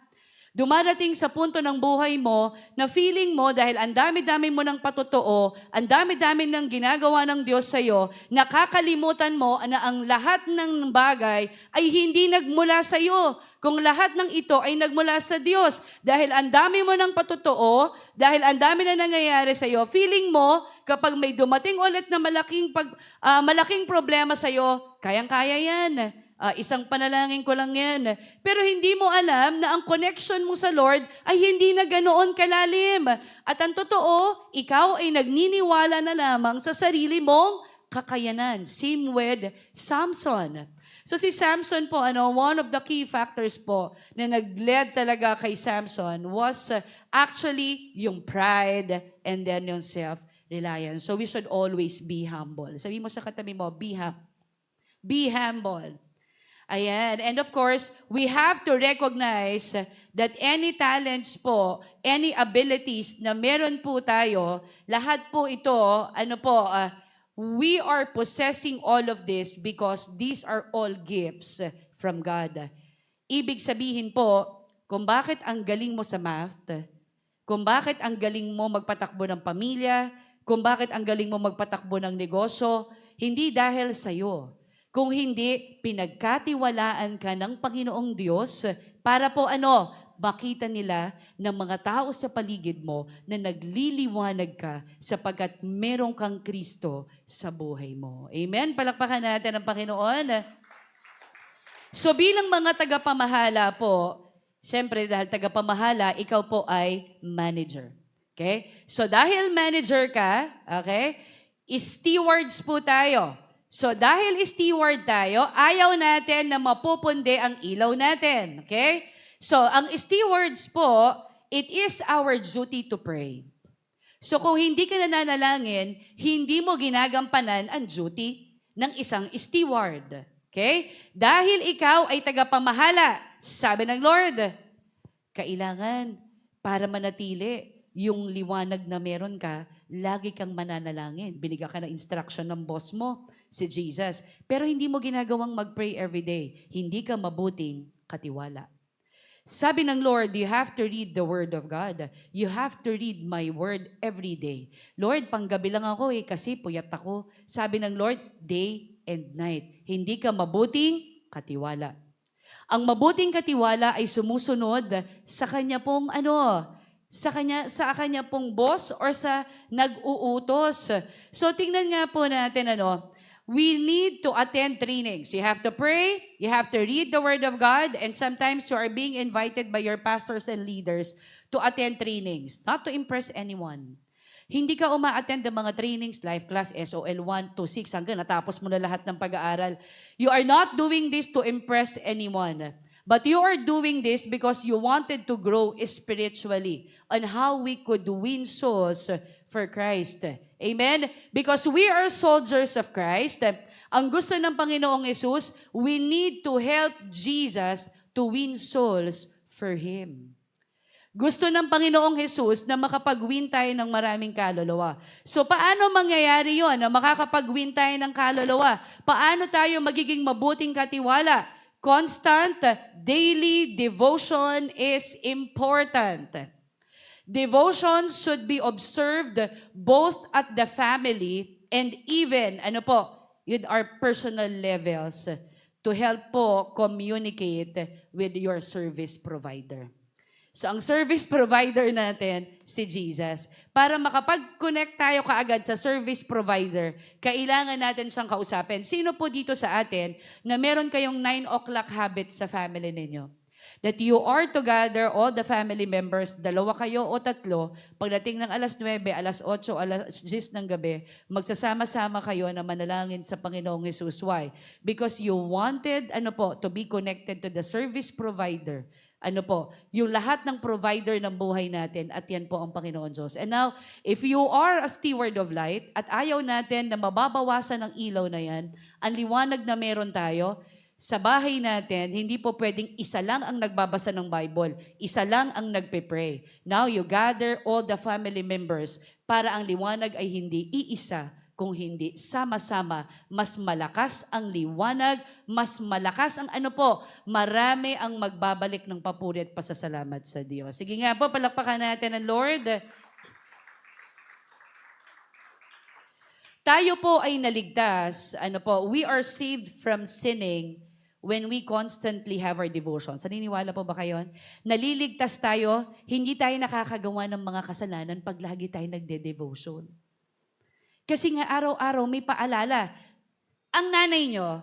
Dumarating sa punto ng buhay mo na feeling mo dahil ang dami-dami mo ng patotoo, ang dami-dami ng ginagawa ng Diyos sa'yo, nakakalimutan mo na ang lahat ng bagay ay hindi nagmula sa'yo. Kung lahat ng ito ay nagmula sa Diyos. Dahil ang dami mo ng patotoo, dahil ang dami na nangyayari sa'yo, feeling mo kapag may dumating ulit na malaking problema sa'yo, kayang-kaya yan. Isang panalangin ko lang yan. Pero hindi mo alam na ang connection mo sa Lord ay hindi na ganoon kalalim. At ang totoo, ikaw ay nagniniwala na lamang sa sarili mong kakayanan. Same with Samson. So si Samson po, one of the key factors po na nag-led talaga kay Samson was actually yung pride and then yung self-reliance. So we should always be humble. Sabi mo sa katabi mo, be humble. Ayan. And of course, we have to recognize that any talents po, any abilities na meron po tayo, lahat po ito, we are possessing all of this because these are all gifts from God. Ibig sabihin po, kung bakit ang galing mo sa math, kung bakit ang galing mo magpatakbo ng pamilya, kung bakit ang galing mo magpatakbo ng negosyo, hindi dahil sa'yo. Kung hindi, pinagkatiwalaan ka ng Panginoong Diyos para po makita nila ng mga tao sa paligid mo na nagliliwanag ka sapagkat meron kang Kristo sa buhay mo. Amen? Palakpakan natin ang Panginoon. So bilang mga tagapamahala po, siyempre dahil tagapamahala, ikaw po ay manager. Okay? So dahil manager ka, okay, stewards po tayo. So dahil steward tayo, ayaw natin na mapupundi ang ilaw natin. Okay? So ang stewards po, it is our duty to pray. So kung hindi ka nananalangin, hindi mo ginagampanan ang duty ng isang steward. Okay? Dahil ikaw ay tagapamahala, sabi ng Lord, kailangan para manatili yung liwanag na meron ka, lagi kang mananalangin. Binigyan ka ng instruction ng boss mo, si Jesus. Pero hindi mo ginagawang mag-pray every day. Hindi ka mabuting katiwala. Sabi ng Lord, you have to read the Word of God. You have to read my Word every day. Lord, panggabi lang ako kasi puyat ako. Sabi ng Lord, day and night. Hindi ka mabuting katiwala. Ang mabuting katiwala ay sumusunod sa kanya pong sa kanya pong boss or sa nag-uutos. So tingnan nga po natin we need to attend trainings. You have to pray, you have to read the Word of God, and sometimes you are being invited by your pastors and leaders to attend trainings, not to impress anyone. Hindi ka uma-attend ng mga trainings, life class, SOL 1 to 6, hanggang natapos mo na lahat ng pag-aaral. You are not doing this to impress anyone. But you are doing this because you wanted to grow spiritually on how we could win souls for Christ. Amen? Because we are soldiers of Christ. Ang gusto ng Panginoong Yesus, we need to help Jesus to win souls for Him. Gusto ng Panginoong Jesus na makapag-win tayo ng maraming kaluluwa. So paano mangyayari yon na makakapag-win tayo ng kaluluwa? Paano tayo magiging mabuting katiwala? Constant daily devotion is important. Devotion should be observed both at the family and even, with our personal levels to help po communicate with your service provider. So, ang service provider natin, si Jesus. Para makapag-connect tayo kaagad sa service provider, kailangan natin siyang kausapin. Sino po dito sa atin na meron kayong 9 o'clock habit sa family ninyo? That you are together, all the family members, 2 kayo o 3, pagdating ng alas 9, alas 8, alas 10 ng gabi, magsasama-sama kayo na manalangin sa Panginoong Jesus. Why? Because you wanted, to be connected to the service provider. Yung lahat ng provider ng buhay natin, at yan po ang Panginoon Diyos. And now, if you are a steward of light, at ayaw natin na mababawasan ng ilaw na yan, ang liwanag na meron tayo, sa bahay natin, hindi po pwedeng isa lang ang nagbabasa ng Bible, isa lang ang nagpe-pray. Now, you gather all the family members para ang liwanag ay hindi iisa, kung hindi sama-sama, mas malakas ang liwanag, mas malakas ang marami ang magbabalik ng papuri at pasasalamat sa Diyos. Sige nga po, palakpakan natin ang Lord. Tayo po ay naligtas, we are saved from sinning when we constantly have our devotions. Naniniwala po ba kayo? Naliligtas tayo, hindi tayo nakakagawa ng mga kasalanan pag lagi tayo nagde-devotion. Kasi nga araw-araw may paalala. Ang nanay nyo,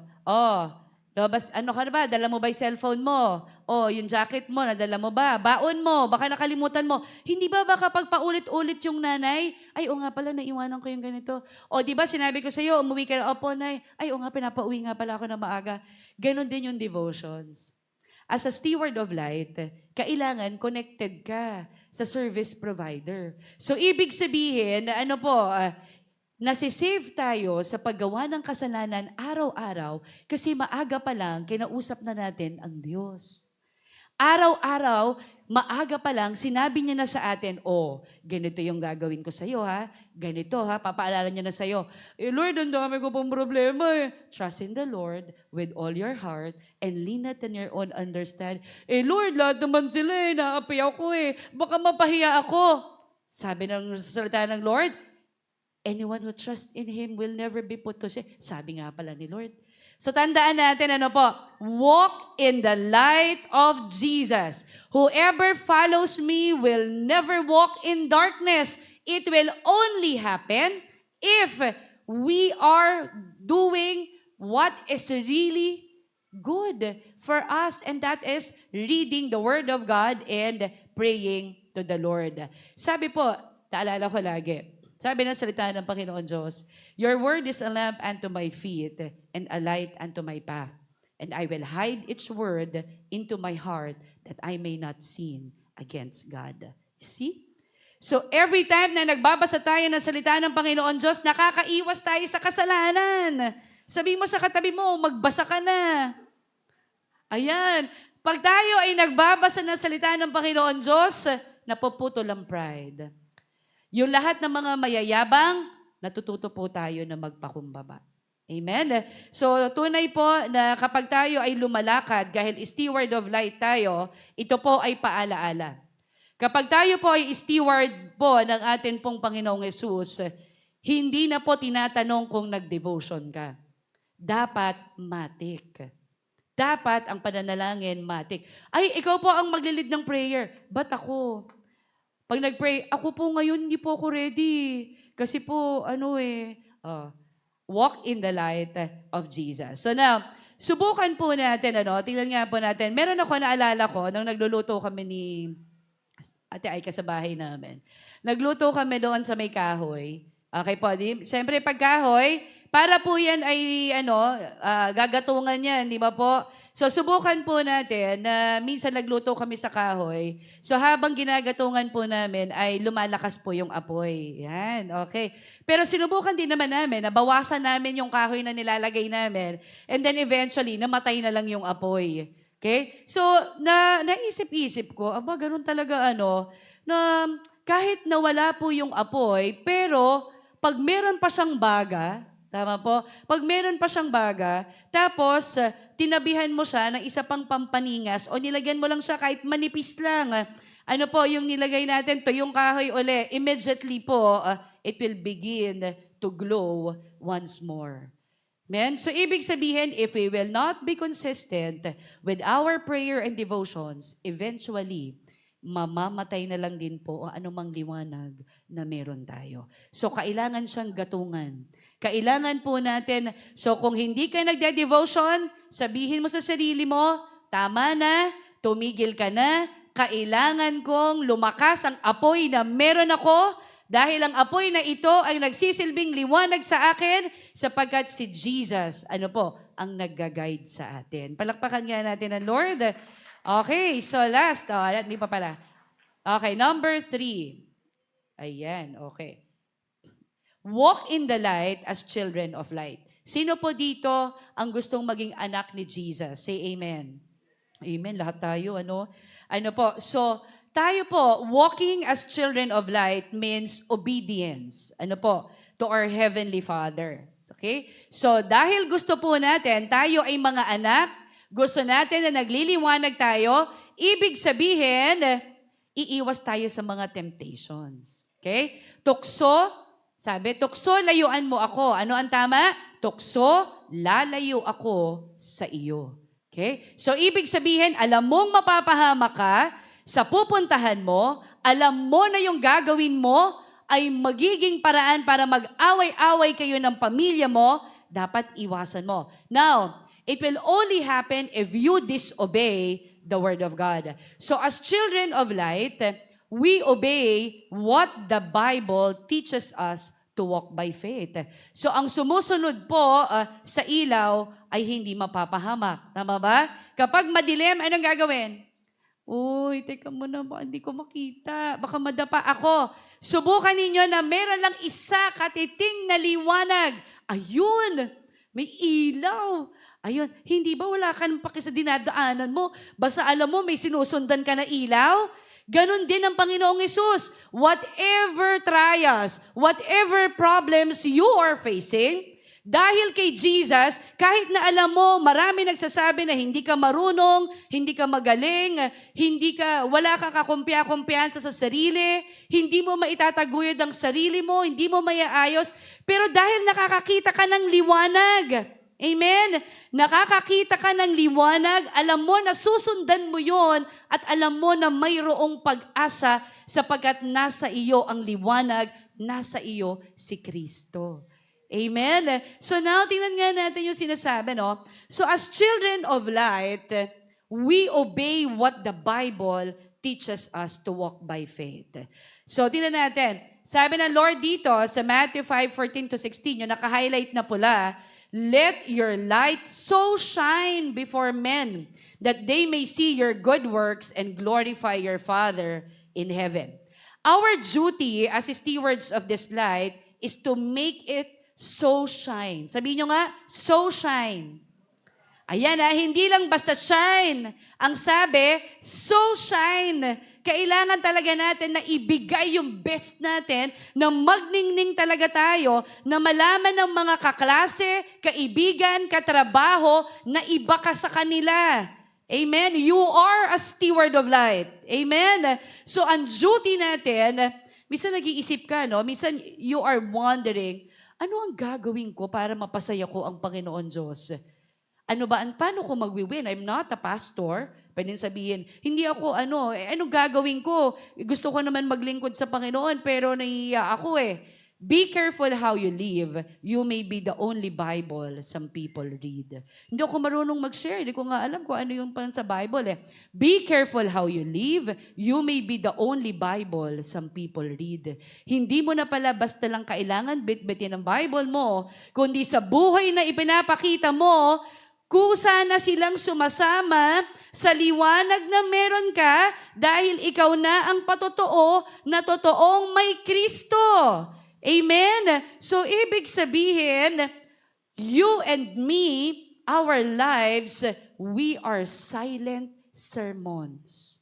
labas, ka na ba? Dala mo ba yung cellphone mo? Yung jacket mo, nadala mo ba? Baon mo, baka nakalimutan mo. Hindi ba kapag paulit-ulit yung nanay, ay, nga pala, naiwanan ko yung ganito. Di ba, sinabi ko sa'yo, umuwi ka na, opo, nay. Ay, nga, pinapauwi nga pala ako na maaga. Ganon din yung devotions. As a steward of light, kailangan connected ka sa service provider. So, ibig sabihin, nasisave tayo sa paggawa ng kasalanan araw-araw kasi maaga pa lang kinausap na natin ang Diyos. Araw-araw, maaga pa lang, sinabi niya na sa atin, ganito yung gagawin ko sa'yo, ha? Ganito, ha? Papaalala niya na sa'yo. Lord, ang dami ko pong problema, Trust in the Lord with all your heart and lean not on your own understanding. Lord, lahat naman sila, naapi ako, Baka mapahiya ako. Sabi ng salita ng Lord, anyone who trusts in Him will never be put to shame. Sabi nga pala ni Lord. So tandaan natin, walk in the light of Jesus. Whoever follows me will never walk in darkness. It will only happen if we are doing what is really good for us, and that is reading the Word of God and praying to the Lord. Sabi po, naalala ko lagi, sabi ng salita ng Panginoon Diyos, your word is a lamp unto my feet and a light unto my path. And I will hide its word into my heart that I may not sin against God. You see? So every time na nagbabasa tayo ng salita ng Panginoon Diyos, nakakaiwas tayo sa kasalanan. Sabi mo sa katabi mo, magbasa ka na. Ayan. Pag tayo ay nagbabasa ng salita ng Panginoon Diyos, napuputol ang pride. Yung lahat ng mga mayayabang, natututo po tayo na magpakumbaba. Amen? So, tunay po na kapag tayo ay lumalakad, dahil steward of light tayo, ito po ay paalaala. Kapag tayo po ay steward po ng atin pong Panginoong Yesus, hindi na po tinatanong kung nag-devotion ka. Dapat matik. Dapat ang pananalangin matik. Ay, ikaw po ang maglilid ng prayer. Ba't ako? Pag nag-pray, ako po ngayon, hindi po ako ready. Kasi po, walk in the light of Jesus. So now, subukan po natin, tingnan nga po natin. Meron ako naalala ko, nung nagluluto kami ni Ate Aika sa bahay namin. Nagluto kami doon sa may kahoy. Okay po, siyempre pag kahoy, para po yan ay, gagatungan yan, di ba po? So, subukan po natin na minsan nagluto kami sa kahoy. So, habang ginagatungan po namin ay lumalakas po yung apoy. Yan, okay. Pero sinubukan din naman namin na bawasan namin yung kahoy na nilalagay namin. And then eventually, namatay na lang yung apoy. Okay? So, naisip-isip ko, ganun talaga na kahit nawala po yung apoy, pero pag meron pa siyang baga, tama po? Pag meron pa siyang baga, tapos tinabihan mo siya ng isa pang pampaningas o nilagyan mo lang siya kahit manipis lang. Ano po yung nilagay natin? To yung kahoy uli. Immediately po, it will begin to glow once more. Amen? So, ibig sabihin, if we will not be consistent with our prayer and devotions, eventually, mamamatay na lang din po ang anumang liwanag na meron tayo. So, kailangan siyang gatungan. Kailangan po natin, so kung hindi ka nagde-devotion, sabihin mo sa sarili mo, tama na, tumigil ka na, kailangan kong lumakas ang apoy na meron ako dahil ang apoy na ito ay nagsisilbing liwanag sa akin sapagkat si Jesus, ang nagga-guide sa atin. Palakpakan nga natin ang Lord. Okay, so last, hindi pa pala. Okay, number 3. Ayan, okay. Walk in the light as children of light. Sino po dito ang gustong maging anak ni Jesus? Say amen. Amen, lahat tayo, So, tayo po, walking as children of light means obedience. To our Heavenly Father. Okay? So, dahil gusto po natin, tayo ay mga anak, gusto natin na nagliliwanag tayo, ibig sabihin, iiwas tayo sa mga temptations. Okay? Tukso, layuan mo ako. Ano ang tama? Tukso, lalayo ako sa iyo. Okay? So, ibig sabihin, alam mong mapapahama ka sa pupuntahan mo, alam mo na yung gagawin mo ay magiging paraan para mag-away-away kayo ng pamilya mo, dapat iwasan mo. Now, it will only happen if you disobey the Word of God. So, as children of light, we obey what the Bible teaches us to walk by faith. So, ang sumusunod po sa ilaw ay hindi mapapahamak. Tama ba? Kapag madilim, anong gagawin? Uy, teka muna, hindi ko makita. Baka madapa ako. Subukan ninyo na meron lang isa katiting na liwanag. Ayun, may ilaw. Ayun, hindi ba wala ka ng paki sa dinadaanan mo? Basta alam mo, may sinusundan ka na ilaw? Ganon din ang Panginoong Hesus. Whatever trials, whatever problems you are facing, dahil kay Jesus, kahit na alam mo, marami nagsasabi na hindi ka marunong, hindi ka magaling, wala ka kakumpiya-kumpiyansa sa sarili, hindi mo maitataguyod ang sarili mo, hindi mo maiaayos, pero dahil nakakakita ka ng liwanag, amen? Nakakakita ka ng liwanag, alam mo na susundan mo yon at alam mo na mayroong pag-asa sapagkat nasa iyo ang liwanag, nasa iyo si Kristo. Amen? So now, tingnan nga natin yung sinasabi, no? So as children of light, we obey what the Bible teaches us to walk by faith. So tingnan natin. Sabi ng Lord dito sa Matthew 5:14-16, yung naka-highlight na pula, let your light so shine before men that they may see your good works and glorify your Father in heaven. Our duty as stewards of this light is to make it so shine. Sabihin nyo nga, so shine. Ayan hindi lang basta shine. Ang sabi, so shine. kailangan talaga natin na ibigay yung best natin, na magningning talaga tayo, na malaman ng mga kaklase, kaibigan, katrabaho, na iba ka sa kanila. Amen? You are a steward of light. Amen? So, ang duty natin, minsan nag-iisip ka, no? Minsan you are wondering, ano ang gagawin ko para mapasaya ko ang Panginoon Diyos? Ano ba, paano ko mag-win? I'm not a pastor. Pwedeng sabihin, hindi ako anong gagawin ko? Gusto ko naman maglingkod sa Panginoon, pero naiiya ako eh. Be careful how you live. You may be the only Bible some people read. Hindi ako marunong mag-share. Hindi ko nga alam kung ano yung pan sa Bible eh. Be careful how you live. You may be the only Bible some people read. Hindi mo na pala basta lang kailangan bit-bitin ang Bible mo, kundi sa buhay na ipinapakita mo, kusa na silang sumasama sa liwanag na meron ka dahil ikaw na ang patotoo na totoong may Kristo. Amen? So, ibig sabihin, you and me, our lives, we are silent sermons.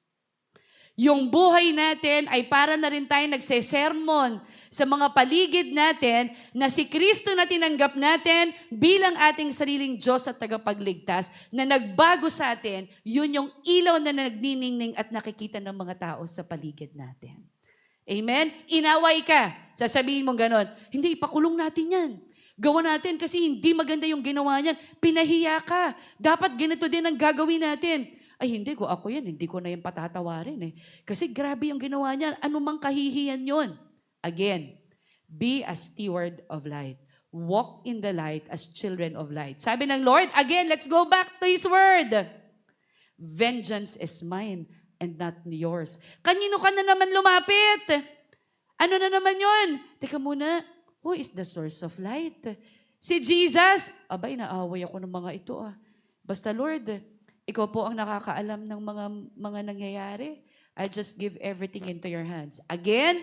Yung buhay natin ay para na rin tayo nagsesermon sa mga paligid natin na si Kristo na tinanggap natin bilang ating sariling Diyos at tagapagligtas na nagbago sa atin, yun yung ilaw na nagniningning at nakikita ng mga tao sa paligid natin. Amen? Inaway ka. Sasabihin mong ganon, hindi, ipakulong natin yan. Gawa natin kasi hindi maganda yung ginawa niyan. Pinahiya ka. Dapat ganito din ang gagawin natin. Ay, hindi ko ako yan. Hindi ko na yan patatawarin eh. Kasi grabe yung ginawa niyan. Ano mang kahihiyan yon. Again, be a steward of light. Walk in the light as children of light. Sabi ng Lord, again, let's go back to His word. Vengeance is mine and not yours. Kanino ka na naman lumapit? Ano na naman yon? Teka muna, who is the source of light? Si Jesus. Abay, naaway ako ng mga ito ah. Basta Lord, ikaw po ang nakakaalam ng mga nangyayari. I just give everything into your hands. Again,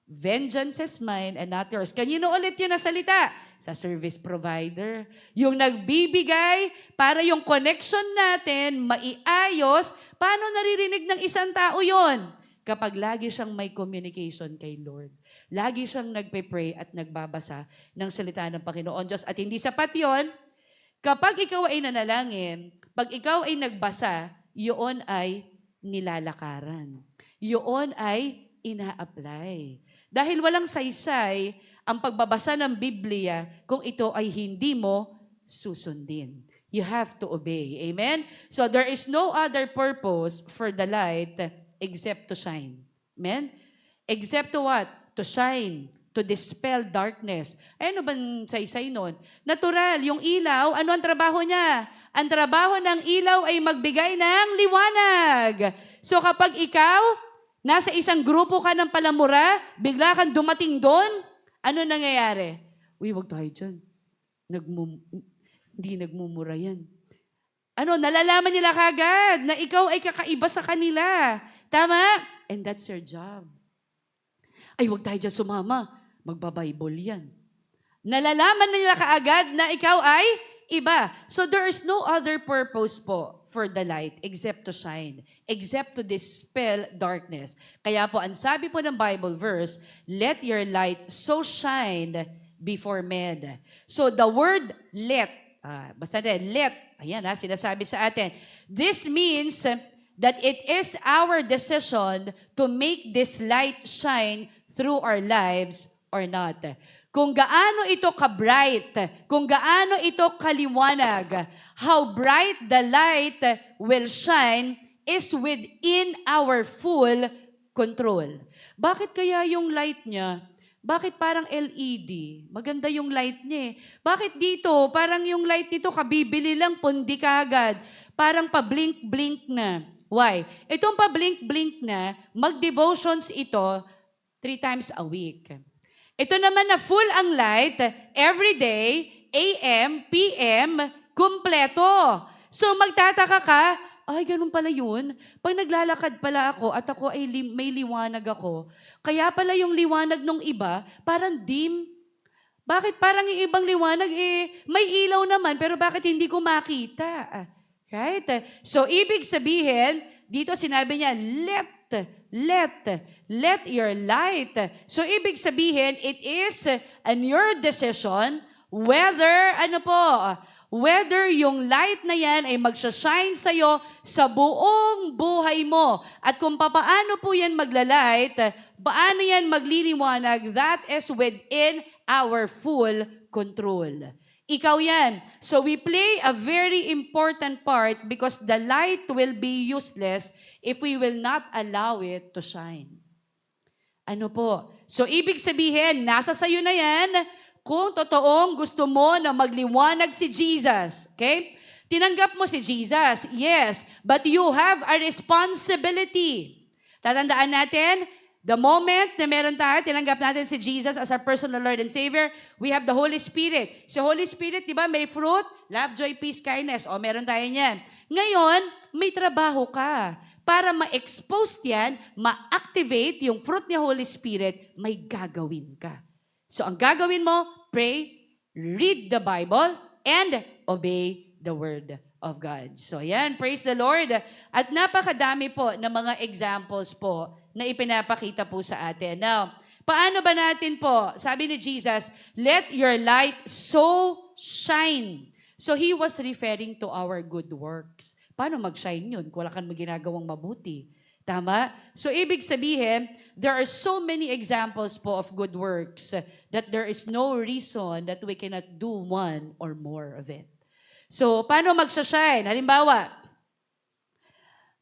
vengeance is mine and not yours. Kanino ulit yun na salita? Sa service provider. Yung nagbibigay para yung connection natin maiayos. Paano naririnig ng isang tao yon? Kapag lagi siyang may communication kay Lord. Lagi siyang nagpe-pray at nagbabasa ng salita ng Panginoon Diyos. At hindi sapat yon, kapag ikaw ay nanalangin, pag ikaw ay nagbasa, yun ay nilalakaran. Yun ay ina-apply. Dahil walang saysay ang pagbabasa ng Biblia kung ito ay hindi mo susundin. You have to obey. Amen? So there is no other purpose for the light except to shine. Amen? Except to what? To shine. To dispel darkness. Ay, ano bang saysay nun? Natural, yung ilaw, ano ang trabaho niya? Ang trabaho ng ilaw ay magbigay ng liwanag. So kapag ikaw, nasa isang grupo ka ng palamura, bigla kang dumating doon, ano nangyayari? Uy, wag tayo dyan. Hindi nagmumura yan. Ano, nalalaman nila kagad na ikaw ay kakaiba sa kanila. Tama? And that's your job. Ay, wag tayo dyan sumama. Magbabible yan. Nalalaman nila kaagad na ikaw ay iba. So there is no other purpose po for the light except to shine, except to dispel darkness. Kaya po, ang sabi po ng Bible verse, let your light so shine before men. So the word let, basta din, let, ayan sinasabi sa atin. This means that it is our decision to make this light shine through our lives or not. Kung gaano ito ka-bright, kung gaano ito kaliwanag, how bright the light will shine is within our full control. Bakit kaya yung light niya, bakit parang LED? Maganda yung light niya eh. Bakit dito, parang yung light nito kabibili lang, pundi ka agad. Parang pa-blink-blink na. Why? Itong pa-blink-blink na, mag-devotions ito 3 times a week. Ito naman na full ang light, every day, AM, PM, kumpleto. So magtataka ka, ay ganun pala yun. Pag naglalakad pala ako at ako ay may liwanag ako, kaya pala yung liwanag ng iba, parang dim. Bakit parang yung ibang liwanag, may ilaw naman, pero bakit hindi ko makita? Right? So ibig sabihin, dito sinabi niya, let let your light. So, ibig sabihin, it is an your decision whether yung light na yan ay magsashine sa'yo sa buong buhay mo. At kung paano po yan maglalight, paano yan magliliwanag, that is within our full control. Ikaw yan. So we play a very important part because the light will be useless if we will not allow it to shine. Ano po? So ibig sabihin, nasa sayo na yan kung totoong gusto mo na magliwanag si Jesus. Okay? Tinanggap mo si Jesus, yes, but you have a responsibility. Tatandaan natin, the moment na meron tayo, tinanggap natin si Jesus as our personal Lord and Savior, we have the Holy Spirit. Si Holy Spirit, di ba, may fruit, love, joy, peace, kindness. O, meron tayo niyan. Ngayon, may trabaho ka. Para ma-expose yan, ma-activate yung fruit ni Holy Spirit, may gagawin ka. So, ang gagawin mo, pray, read the Bible, and obey the Word of God. So, yan, praise the Lord. At napakadami po ng mga examples po na ipinapakita po sa atin. Now, paano ba natin po, sabi ni Jesus, let your light so shine. So, He was referring to our good works. Paano mag-shine yun kung wala kang ginagawang mabuti? Tama? So, ibig sabihin, there are so many examples po of good works that there is no reason that we cannot do one or more of it. So, paano mag-shine? Halimbawa,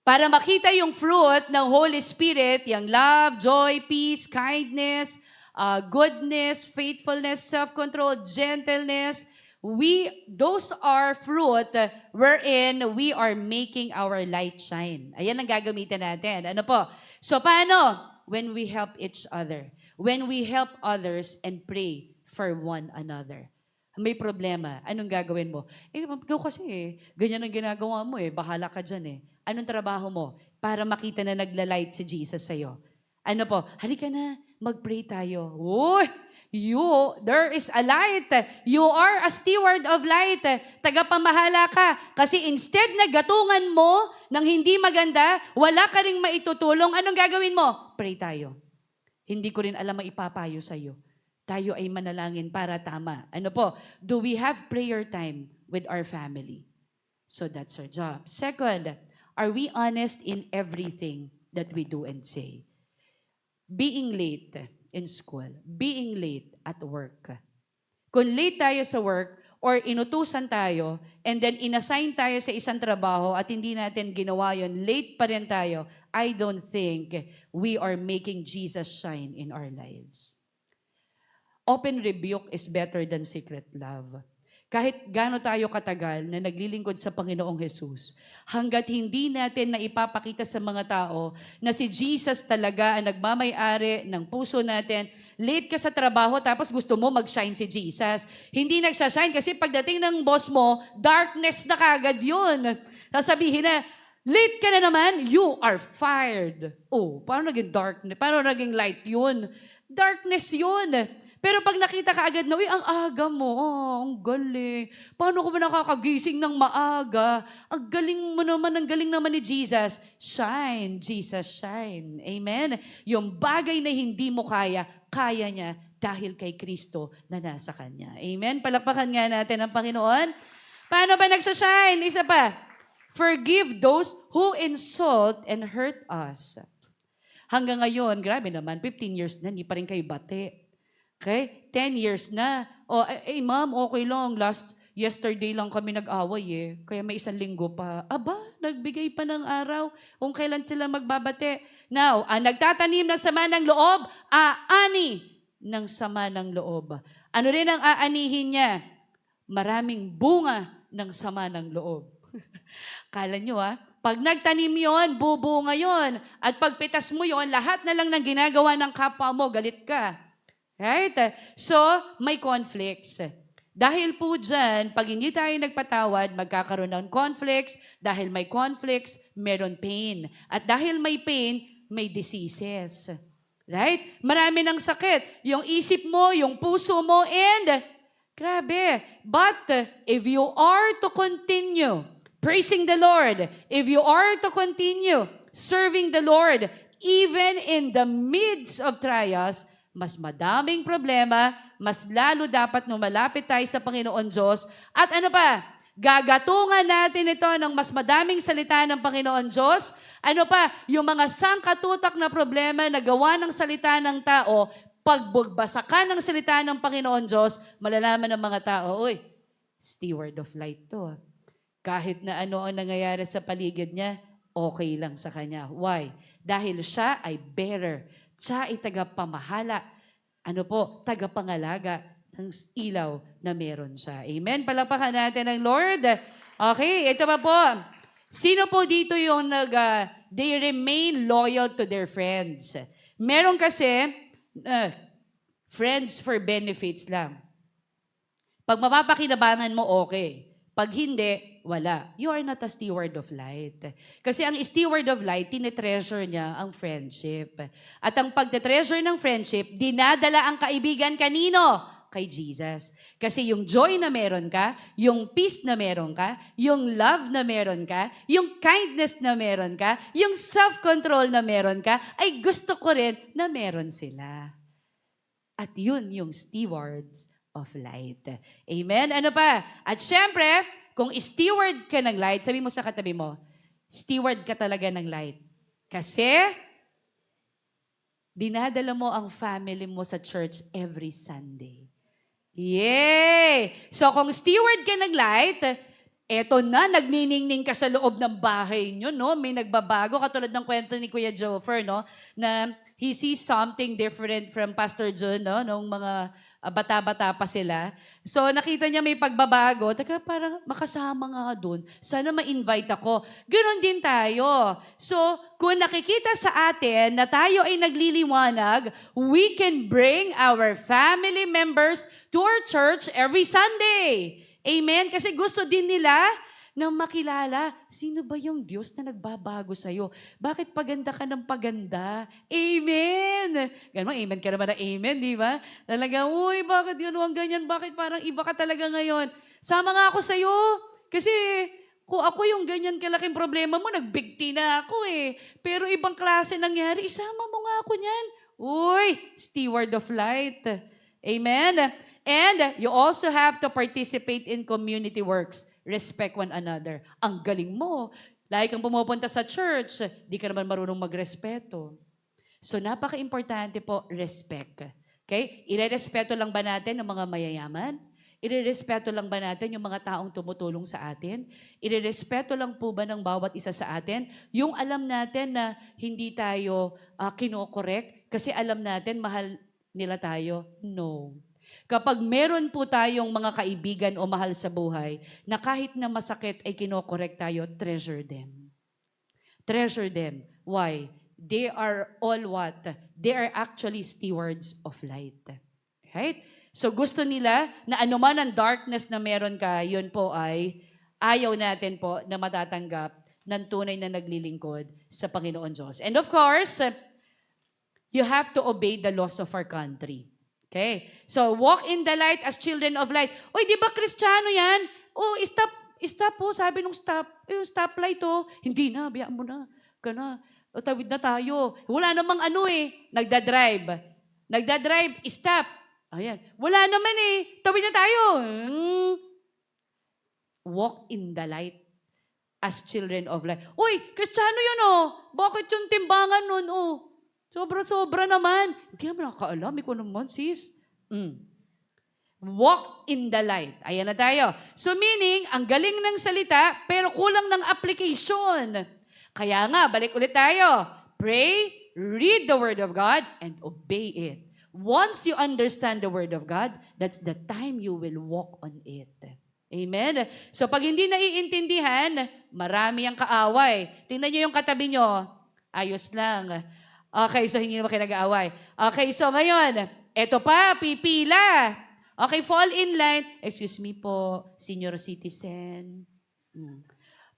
para makita yung fruit ng Holy Spirit, yung love, joy, peace, kindness, goodness, faithfulness, self-control, gentleness, those are fruit wherein we are making our light shine. Ayan ang gagamitin natin. Ano po? So, paano? When we help each other. When we help others and pray for one another. May problema. Anong gagawin mo? Ikaw kasi ganyan ang ginagawa mo bahala ka dyan Anong trabaho mo? Para makita na naglalight si Jesus sa'yo. Ano po? Halika na, mag-pray tayo. Uy! There is a light. You are a steward of light. Tagapamahala ka. Kasi instead na gatungan mo ng hindi maganda, wala ka ring maitutulong. Anong gagawin mo? Pray tayo. Hindi ko rin alam ang ipapayo sa'yo. Tayo ay manalangin para tama. Ano po? Do we have prayer time with our family? So that's our job. Second, are we honest in everything that we do and say? Being late in school, being late at work. Kung late tayo sa work or inutusan tayo and then inassign tayo sa isang trabaho at hindi natin ginawa yun, late pa rin tayo, I don't think we are making Jesus shine in our lives. Open rebuke is better than secret love. Kahit gaano tayo katagal na naglilingkod sa Panginoong Jesus, hanggat hindi natin na ipapakita sa mga tao na si Jesus talaga ang nagmamay-ari ng puso natin, late ka sa trabaho tapos gusto mo mag-shine si Jesus. Hindi nagsashine kasi pagdating ng boss mo, darkness na kagad yun. Sasabihin na, late ka na naman, you are fired. Oh, paano naging darkness? Paano naging light yun? Darkness yun. Pero pag nakita ka agad na, ang aga mo, ang galing. Paano ko ba nakakagising ng maaga? Ang galing mo naman, ang galing naman ni Jesus. Shine, Jesus, shine. Amen? Yung bagay na hindi mo kaya, kaya niya dahil kay Kristo na nasa Kanya. Amen? Palakpakan nga natin ang Panginoon. Paano ba nagsashine? Isa pa. Forgive those who insult and hurt us. Hanggang ngayon, grabe naman, 15 years na, hindi pa rin kayo bate. Okay? 10 years na. Ma'am, okay lang. Yesterday lang kami nag-away Kaya may 1 linggo pa. Aba, nagbigay pa ng araw kung kailan sila magbabate. Now, nagtatanim ng sama ng loob, aani ng sama ng loob. Ano rin ang aanihin niya? Maraming bunga ng sama ng loob. Kala nyo pag nagtanim yon, bubunga yon. At pagpitas mo yon, lahat na lang ng ginagawa ng kapwa mo, galit ka. Right? So, may conflicts. Dahil po dyan, pag hindi tayo nagpatawad, magkakaroon ng conflicts. Dahil may conflicts, meron pain. At dahil may pain, may diseases. Right? Marami ng sakit. Yung isip mo, yung puso mo, and grabe. But if you are to continue praising the Lord, if you are to continue serving the Lord, even in the midst of trials, mas madaming problema, mas lalo dapat lumalapit tayo sa Panginoon Diyos. At ano pa? Gagatungan natin ito ng mas madaming salita ng Panginoon Diyos. Ano pa? Yung mga sangkatutak na problema na gawa ng salita ng tao, pagbasa ka ng salita ng Panginoon Diyos, malalaman ng mga tao, uy, steward of light to. Kahit na ano ang nangyayari sa paligid niya, okay lang sa kanya. Why? Dahil siya ay bearer. Siya ay tagapamahala. Ano po? Tagapangalaga ng ilaw na meron siya. Amen? Palapakan natin ang Lord. Okay, ito pa po. Sino po dito yung they remain loyal to their friends? Meron kasi, friends for benefits lang. Pag mapapakinabangan mo, okay. Pag hindi, wala. You are not a steward of light. Kasi ang steward of light, tinetreasure niya ang friendship. At ang pagtetreasure ng friendship, dinadala ang kaibigan kanino? Kay Jesus. Kasi yung joy na meron ka, yung peace na meron ka, yung love na meron ka, yung kindness na meron ka, yung self-control na meron ka, ay gusto ko rin na meron sila. At yun yung stewards of light. Amen? Ano pa? At syempre, kung steward ka ng light, sabi mo sa katabi mo, steward ka talaga ng light. Kasi, dinadala mo ang family mo sa church every Sunday. Yay! So, kung steward ka ng light, eto na, nagniningning ka sa loob ng bahay nyo, no? May nagbabago, katulad ng kwento ni Kuya Joffer, no? Na he sees something different from Pastor John, no? Nung mga bata-bata pa sila. So, nakita niya may pagbabago. Taka, parang makasama nga doon. Sana ma-invite ako. Ganon din tayo. So, kung nakikita sa atin na tayo ay nagliliwanag, we can bring our family members to our church every Sunday. Amen? Kasi gusto din nila na makilala, sino ba yung Diyos na nagbabago sa'yo? Bakit paganda ka ng paganda? Amen! Ganun, amen ka naman na amen, di ba? Talaga, uy, bakit yun ang ganyan? Bakit parang iba ka talaga ngayon? Sama nga ako sa'yo. Kasi kung ako yung ganyan kalaking problema mo, nagbigti na ako eh. Pero ibang klase nangyari, isama mo nga ako niyan. Uy, steward of light. Amen? And you also have to participate in community works. Respect one another. Ang galing mo. Lagi kang pumupunta sa church, di ka naman marunong magrespeto. So, napaka-importante po, respect. Okay? Irerespeto lang ba natin ang mga mayayaman? Irerespeto lang ba natin yung mga taong tumutulong sa atin? Irerespeto lang po ba ng bawat isa sa atin? Yung alam natin na hindi tayo kinokorek kasi alam natin mahal nila tayo? No. Kapag meron po tayong mga kaibigan o mahal sa buhay na kahit na masakit ay kinokorek tayo, treasure them. Treasure them. Why? They are all what? They are actually stewards of light. Right? So gusto nila na anuman ang darkness na meron ka, yun po ay ayaw natin po na matatanggap ng tunay na naglilingkod sa Panginoon Diyos. And of course, you have to obey the laws of our country. Okay? So, walk in the light as children of light. Uy, di ba Kristiyano yan? Oh, stop po, sabi nung stop. Yung stoplight, oh. Hindi na, biyaan mo na. Kana, tawid na tayo. Wala namang ano eh. Nagdadrive, stop. Ayan. Wala naman eh. Tawid na tayo. Walk in the light as children of light. Uy, Kristiyano yun oh. Bakit yung timbangan nun oh? Sobra-sobra naman. Hindi naman nakakaalam. Ikaw naman, sis. Walk in the light. Ayan na tayo. So meaning, ang galing ng salita, pero kulang ng application. Kaya nga, balik ulit tayo. Pray, read the Word of God, and obey it. Once you understand the Word of God, that's the time you will walk on it. Amen? So pag hindi naiintindihan, marami ang kaaway. Tingnan nyo yung katabi nyo. Ayos lang. Okay, so hindi naman kayo nag-aaway. Okay, so ngayon, eto pa, pipila. Okay, fall in line. Excuse me po, senior citizen.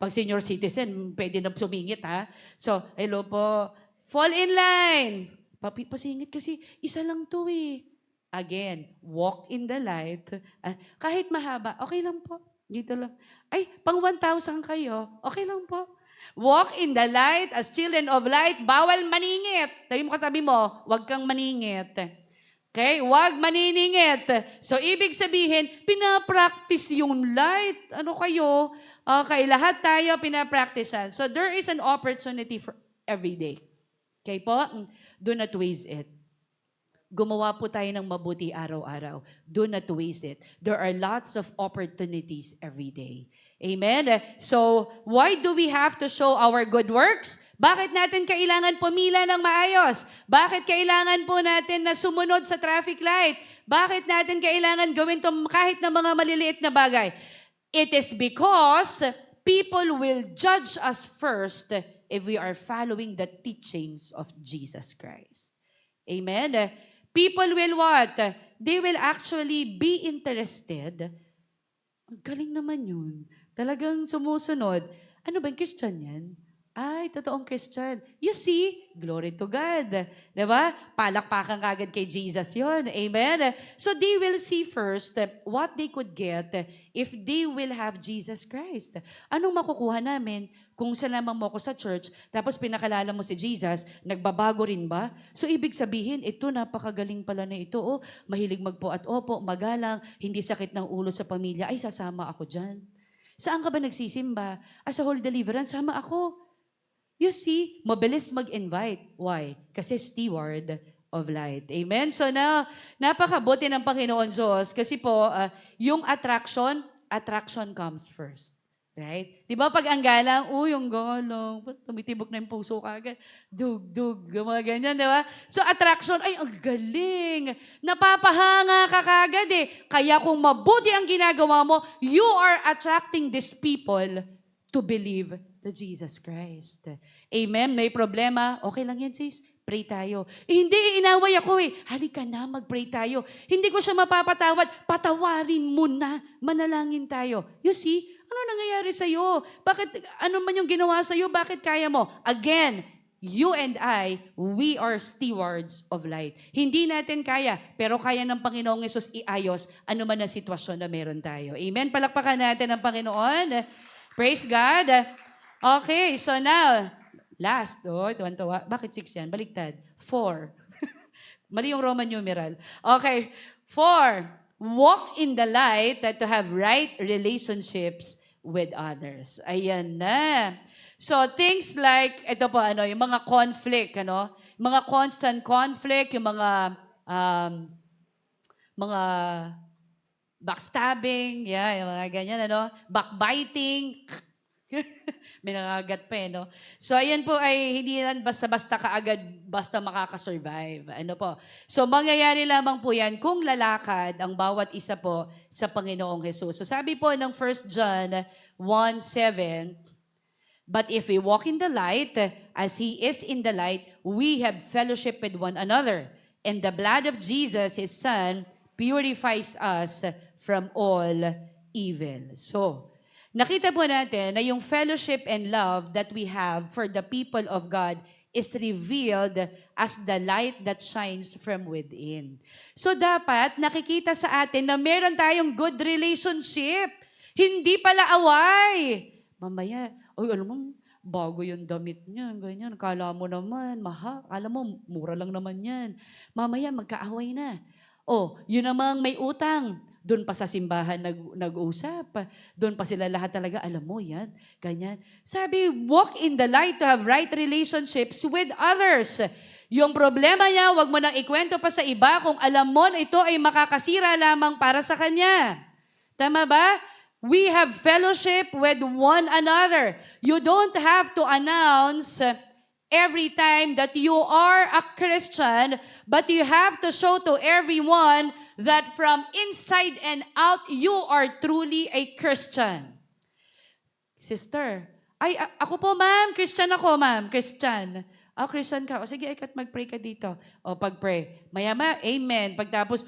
Pag senior citizen, pwede na sumingit ha. So, hello po. Fall in line. Pasingit kasi, isa lang to eh. Again, walk in the light. Kahit mahaba, okay lang po. Dito lang. Ay, pang 1,000 kayo. Okay lang po. Walk in the light as children of light. Bawal maningit. Sabi mo katabi mo, huwag kang maningit. Okay? Huwag maniningit. So, ibig sabihin, pinapractice yung light. Ano kayo? Okay, lahat tayo pinapracticean. So, there is an opportunity for every day. Okay po? Do not waste it. Gumawa po tayo ng mabuti araw-araw. Do not waste it. There are lots of opportunities every day. Amen? So, why do we have to show our good works? Bakit natin kailangan pumila ng maayos? Bakit kailangan po natin na sumunod sa traffic light? Bakit natin kailangan gawin to kahit na mga maliliit na bagay? It is because people will judge us first if we are following the teachings of Jesus Christ. Amen? People will what? They will actually be interested. Ang galing naman yun. Talagang sumusunod. Ano ba, Christian yan? Ay, totoong Christian. You see, glory to God. Diba? Palakpakan kagad kay Jesus yon. Amen? So they will see first what they could get if they will have Jesus Christ. Anong makukuha namin kung sinama mo ako sa church, tapos pinakalala mo si Jesus, nagbabago rin ba? So ibig sabihin, ito napakagaling pala na ito. Oh, mahilig magpo at opo, magalang, hindi sakit ng ulo sa pamilya. Ay, sasama ako dyan. Saan ka ba nagsisimba? Sa Holy Deliverance, sama ako. You see, mabilis mag-invite. Why? Kasi steward of light. Amen? So now, napakabuti ng Panginoon Diyos kasi po, yung attraction comes first. Right? Di ba pag ang galang, yung galang, tumitibok na yung puso kagad. Dug, mga ganyan, di ba? So attraction, ay, ang galing. Napapahanga ka kagad eh. Kaya kung mabuti ang ginagawa mo, you are attracting these people to believe to Jesus Christ. Amen? May problema? Okay lang yan, sis. Pray tayo. Hindi, inaway ako eh. Halika na, mag-pray tayo. Hindi ko siya mapapatawad. Patawarin mo na. Manalangin tayo. You see, ano nangyayari sa'yo? Bakit, ano man yung ginawa sa'yo? Bakit kaya mo? Again, you and I, we are stewards of light. Hindi natin kaya, pero kaya ng Panginoong Yesus iayos ano man ang sitwasyon na meron tayo. Amen? Palakpakan natin ang Panginoon. Praise God. Okay, so now, last, tuwan-tuwa. Bakit 6 yan? Baliktad. 4. Mali yung Roman numeral. Okay, 4. Walk in the light to have right relationships with others. Ayan na. So, things like, ito po, yung mga conflict, mga constant conflict, yung mga backstabbing, yung mga ganyan, backbiting, may nangagat pa no? So, ayan po ay hindi yan basta-basta kaagad, basta makakasurvive. Ano po? So, mangyayari lamang po yan kung lalakad ang bawat isa po sa Panginoong Jesus. So, sabi po ng 1 John 1:7, but if we walk in the light, as He is in the light, we have fellowship with one another. And the blood of Jesus, His Son, purifies us from all evil. So, nakita po natin na yung fellowship and love that we have for the people of God is revealed as the light that shines from within. So dapat nakikita sa atin na meron tayong good relationship. Hindi pala away. Mamaya, alam mo, bago yung damit niya, ganyan. Kala mo naman, kala mo, mura lang naman yan. Mamaya, magkaaway na. Yun namang may utang. Doon pa sa simbahan nag-usap. Doon pa sila lahat talaga, alam mo yan, ganyan. Sabi, walk in the light to have right relationships with others. Yung problema niya, wag mo nang ikwento pa sa iba kung alam mo na ito ay makakasira lamang para sa kanya. Tama ba? We have fellowship with one another. You don't have to announce every time that you are a Christian, but you have to show to everyone that from inside and out, you are truly a Christian. Sister, ako po ma'am, Christian ako ma'am, Christian. Christian ka. Sige, ikat mag-pray ka dito. Pag-pray. Maya-maya, amen. Pagtapos,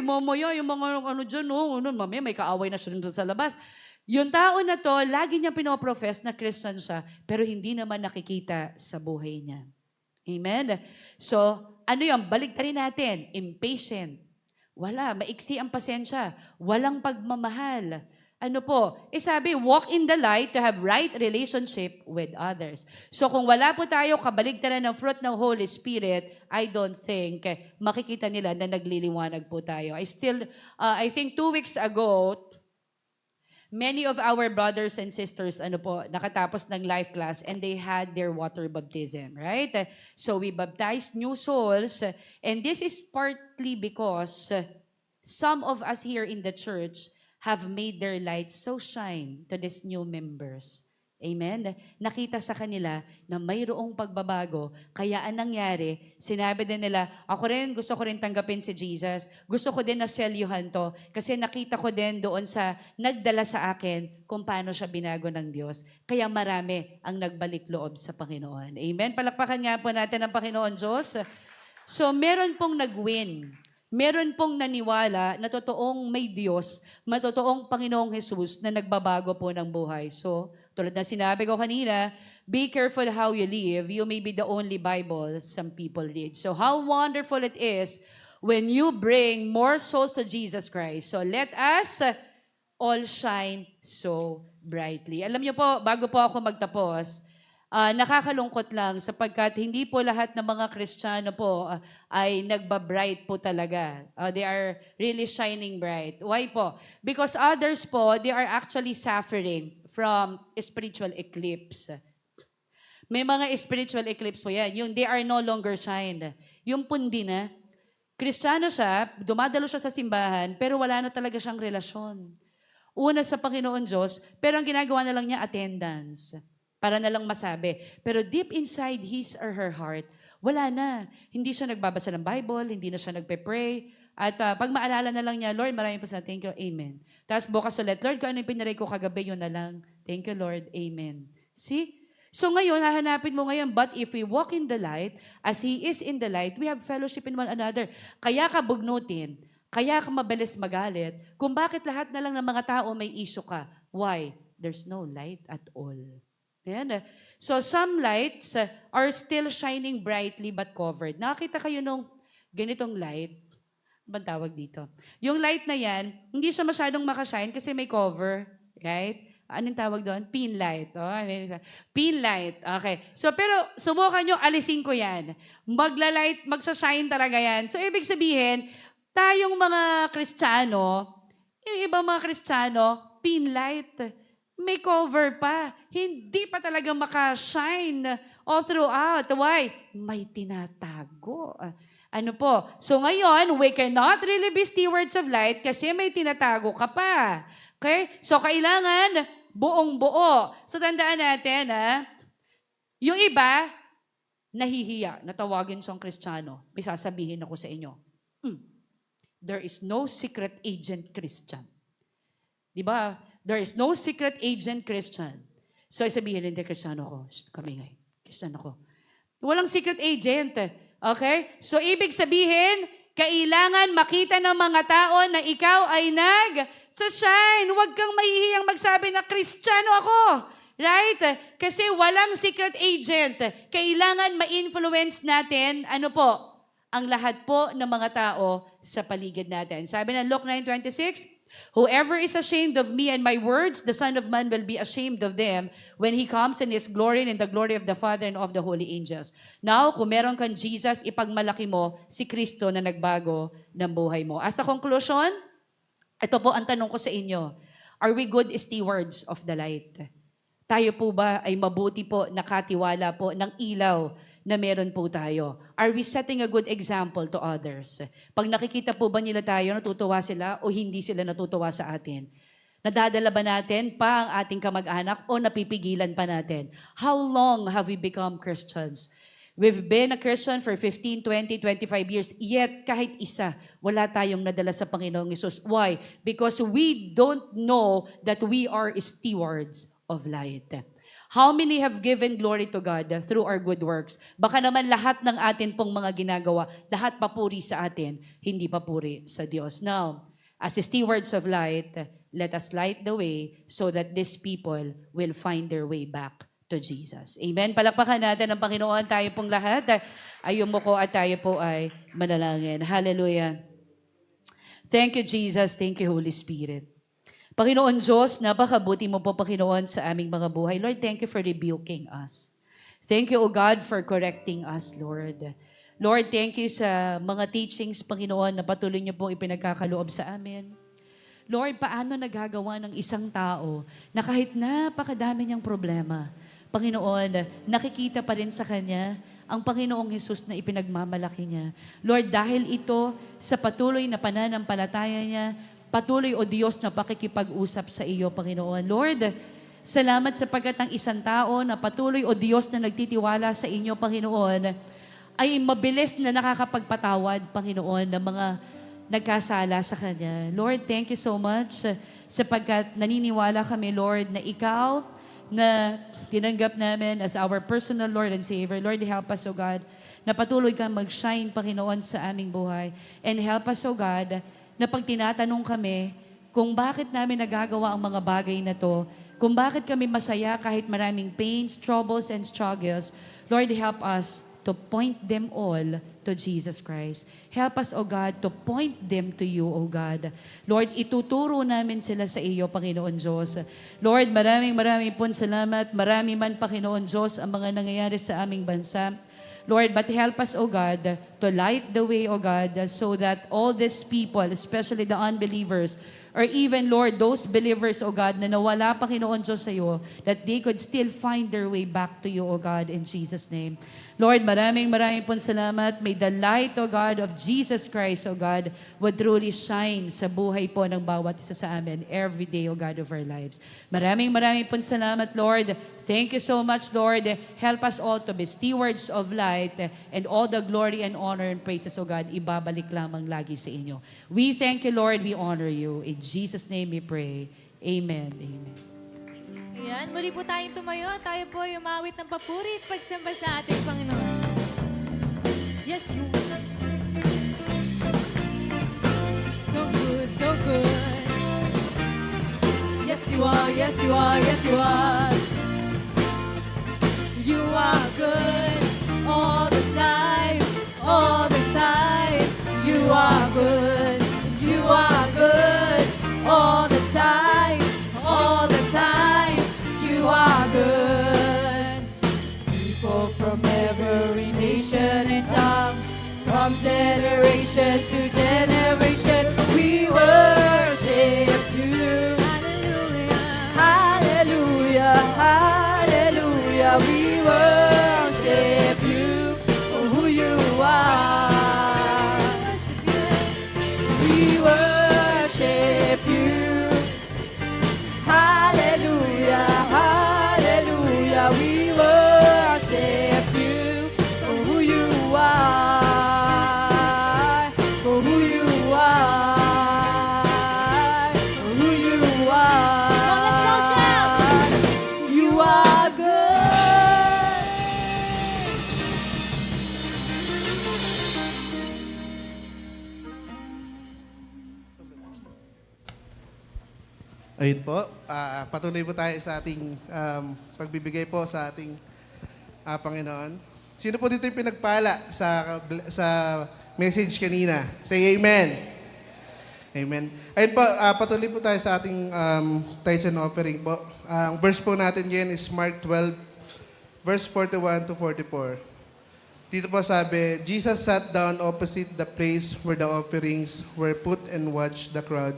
mamaya, yung mga dyan, mamaya may kaaway na siya sa labas. Yung tao na to, lagi niya pinoprofess na Christian siya, pero hindi naman nakikita sa buhay niya. Amen? So, ano yun? Baliktarin natin. Impatient. Wala. Maiksi ang pasensya. Walang pagmamahal. Ano po? Sabi, walk in the light to have right relationship with others. So kung wala po tayo kabaligtaran ng fruit ng Holy Spirit, I don't think makikita nila na nagliliwanag po tayo. I think 2 weeks ago, many of our brothers and sisters, nakatapos ng life class and they had their water baptism, right? So we baptized new souls, and this is partly because some of us here in the church have made their light so shine to these new members. Amen? Nakita sa kanila na mayroong pagbabago, kaya anong nangyari, sinabi din nila, gusto ko rin tanggapin si Jesus. Gusto ko din na selyuhan to, kasi nakita ko din doon sa nagdala sa akin kung paano siya binago ng Diyos. Kaya marami ang nagbalik loob sa Panginoon. Amen? Palakpakan nga po natin ang Panginoon Diyos. So, meron pong nag-win. Meron pong naniwala na totoong may Diyos, matotoong Panginoong Jesus na nagbabago po ng buhay. So, tulad na sinabi ko kanina, be careful how you live. You may be the only Bible some people read. So, how wonderful it is when you bring more souls to Jesus Christ. So, let us all shine so brightly. Alam niyo po, bago po ako magtapos, nakakalungkot lang sapagkat hindi po lahat ng mga Kristiyano po ay nagba-bright po talaga. They are really shining bright. Why po? Because others po, they are actually suffering from spiritual eclipse. May mga spiritual eclipse po yan. Yung they are no longer shined. Yung pundi na, Kristiyano siya, dumadalo siya sa simbahan, pero wala na talaga siyang relasyon. Una sa Panginoon Diyos, pero ang ginagawa na lang niya attendance. Para na lang masabi. Pero deep inside his or her heart, wala na. Hindi siya nagbabasa ng Bible, hindi na siya nagpe-pray. At pag maalala na lang niya, Lord, maraming pasalamat, thank you, amen. Tapos bukas ulit, Lord, kung ano yung pinaray ko kagabi, yun na lang. Thank you, Lord, amen. See? So ngayon, hahanapin mo ngayon, but if we walk in the light, as He is in the light, we have fellowship in one another. Kaya ka bugnutin, kaya ka mabilis magalit, kung bakit lahat na lang ng mga tao may issue ka. Why? There's no light at all. Ayan. So some lights are still shining brightly but covered. Nakakita kayo nung ganitong light? Bang tawag dito? Yung light na yan, hindi siya masyadong makashine kasi may cover. Right? Anong tawag doon? Pin light. Oh, pin light. Okay. So pero subukan nyo, alisin ko yan. Magla-light, magsa-shine talaga yan. So ibig sabihin, tayong mga Kristiyano, yung ibang mga Kristiyano, pin light. May cover pa. Hindi pa talaga makashine all throughout. Why? May tinatago. Ano po? So ngayon, we cannot really be stewards of light kasi may tinatago ka pa. Okay? So kailangan buong-buo. So tandaan natin, yung iba, nahihiya, natawagin siyang Kristiyano. May sasabihin ako sa inyo. There is no secret agent Christian. Di ba? There is no secret agent Christian. So, sabihin hindi, Kristiyano ko. Kami nga, Kristiyano ko. Walang secret agent. Okay? So, ibig sabihin, kailangan makita ng mga tao na ikaw ay nag-shine. Huwag kang mahihiyang magsabi na Kristiyano ako. Right? Kasi walang secret agent. Kailangan ma-influence natin, ang lahat po ng mga tao sa paligid natin. Sabi ng Luke 9:26, whoever is ashamed of me and my words, the Son of Man will be ashamed of them when He comes in His glory and in the glory of the Father and of the holy angels. Now, kung meron kang Jesus, ipagmalaki mo si Kristo na nagbago ng buhay mo. As a conclusion, ito po ang tanong ko sa inyo. Are we good stewards of the light? Tayo po ba ay mabuti po, nakatiwala po ng ilaw na meron po tayo? Are we setting a good example to others? Pag nakikita po ba nila tayo, natutuwa sila o hindi sila natutuwa sa atin? Nadadala ba natin pa ang ating kamag-anak o napipigilan pa natin? How long have we become Christians? We've been a Christian for 15, 20, 25 years, yet kahit isa, wala tayong nadala sa Panginoong Hesus. Why? Because we don't know that we are stewards of light. How many have given glory to God through our good works? Baka naman lahat ng atin pong mga ginagawa, lahat papuri sa atin, hindi papuri sa Diyos. Now, as stewards of light, let us light the way so that these people will find their way back to Jesus. Amen? Palakpakan natin ang Panginoon, tayo pong lahat ay umuko at tayo po ay manalangin. Hallelujah. Thank you, Jesus. Thank you, Holy Spirit. Panginoon Diyos, napakabuti mo po, Panginoon, sa aming mga buhay. Lord, thank you for rebuking us. Thank you, O God, for correcting us, Lord. Lord, thank you sa mga teachings, Panginoon, na patuloy niyo pong ipinagkakaloob sa amin. Lord, paano nagagawa ng isang tao na kahit napakadami niyang problema, Panginoon, nakikita pa rin sa Kanya ang Panginoong Hesus na ipinagmamalaki niya. Lord, dahil ito sa patuloy na pananampalataya niya, patuloy, O Diyos, na pakikipag-usap sa iyo, Panginoon. Lord, salamat sapagkat ang isang tao na patuloy, O Diyos, na nagtitiwala sa inyo, Panginoon, ay mabilis na nakakapagpatawad, Panginoon, ng mga nagkasala sa Kanya. Lord, thank you so much sapagkat naniniwala kami, Lord, na Ikaw na tinanggap namin as our personal Lord and Savior. Lord, help us, O God, na patuloy kang mag-shine, Panginoon, sa aming buhay. And help us, O God, na pag tinatanong kami kung bakit namin nagagawa ang mga bagay na to, kung bakit kami masaya kahit maraming pains, troubles, and struggles, Lord, help us to point them all to Jesus Christ. Help us, O God, to point them to you, O God. Lord, ituturo namin sila sa iyo, Panginoon Diyos. Lord, maraming po salamat. Marami man, Panginoon Diyos, ang mga nangyayari sa aming bansa. Lord, but help us, O God, to light the way, O God, so that all these people, especially the unbelievers, or even, Lord, those believers, O God, na nawala, Panginoon Diyos sa iyo, that they could still find their way back to you, O God, in Jesus' name. Lord, maraming po salamat. May the light, O God, of Jesus Christ, O God, would truly shine sa buhay po ng bawat isa sa amin every day, O God, of our lives. Maraming po salamat, Lord. Thank you so much, Lord. Help us all to be stewards of light and all the glory and honor and praises, O God, ibabalik lamang lagi sa inyo. We thank you, Lord. We honor you. In Jesus' name we pray. Amen. Amen. Ayan, muli po tayong tumayo. Tayo po ay umawit ng papuri at pagsamba sa ating Panginoon. Yes, you are. So good, so good. Yes, you are, yes, you are, yes, you are. You are good all the time, all the time. You are good, you are good all the time, all the time. You are good. People from every nation and tongue, from generation to generation, we worship you. Hallelujah, hallelujah, we worship you for who you are. We worship you. Hallelujah, hallelujah, we worship you for who you are, for who you are, for who you are. Let's go shout! You are good. Ayun po, patuloy po tayo sa ating pagbibigay po sa ating Panginoon. Sino po dito yung pinagpala sa message kanina? Say amen. Amen. Ayun po, patuloy po tayo sa ating tithes and offering po. Ang verse po natin ngayon is Mark 12, verse 41 to 44. Dito po sabi, Jesus sat down opposite the place where the offerings were put and watched the crowd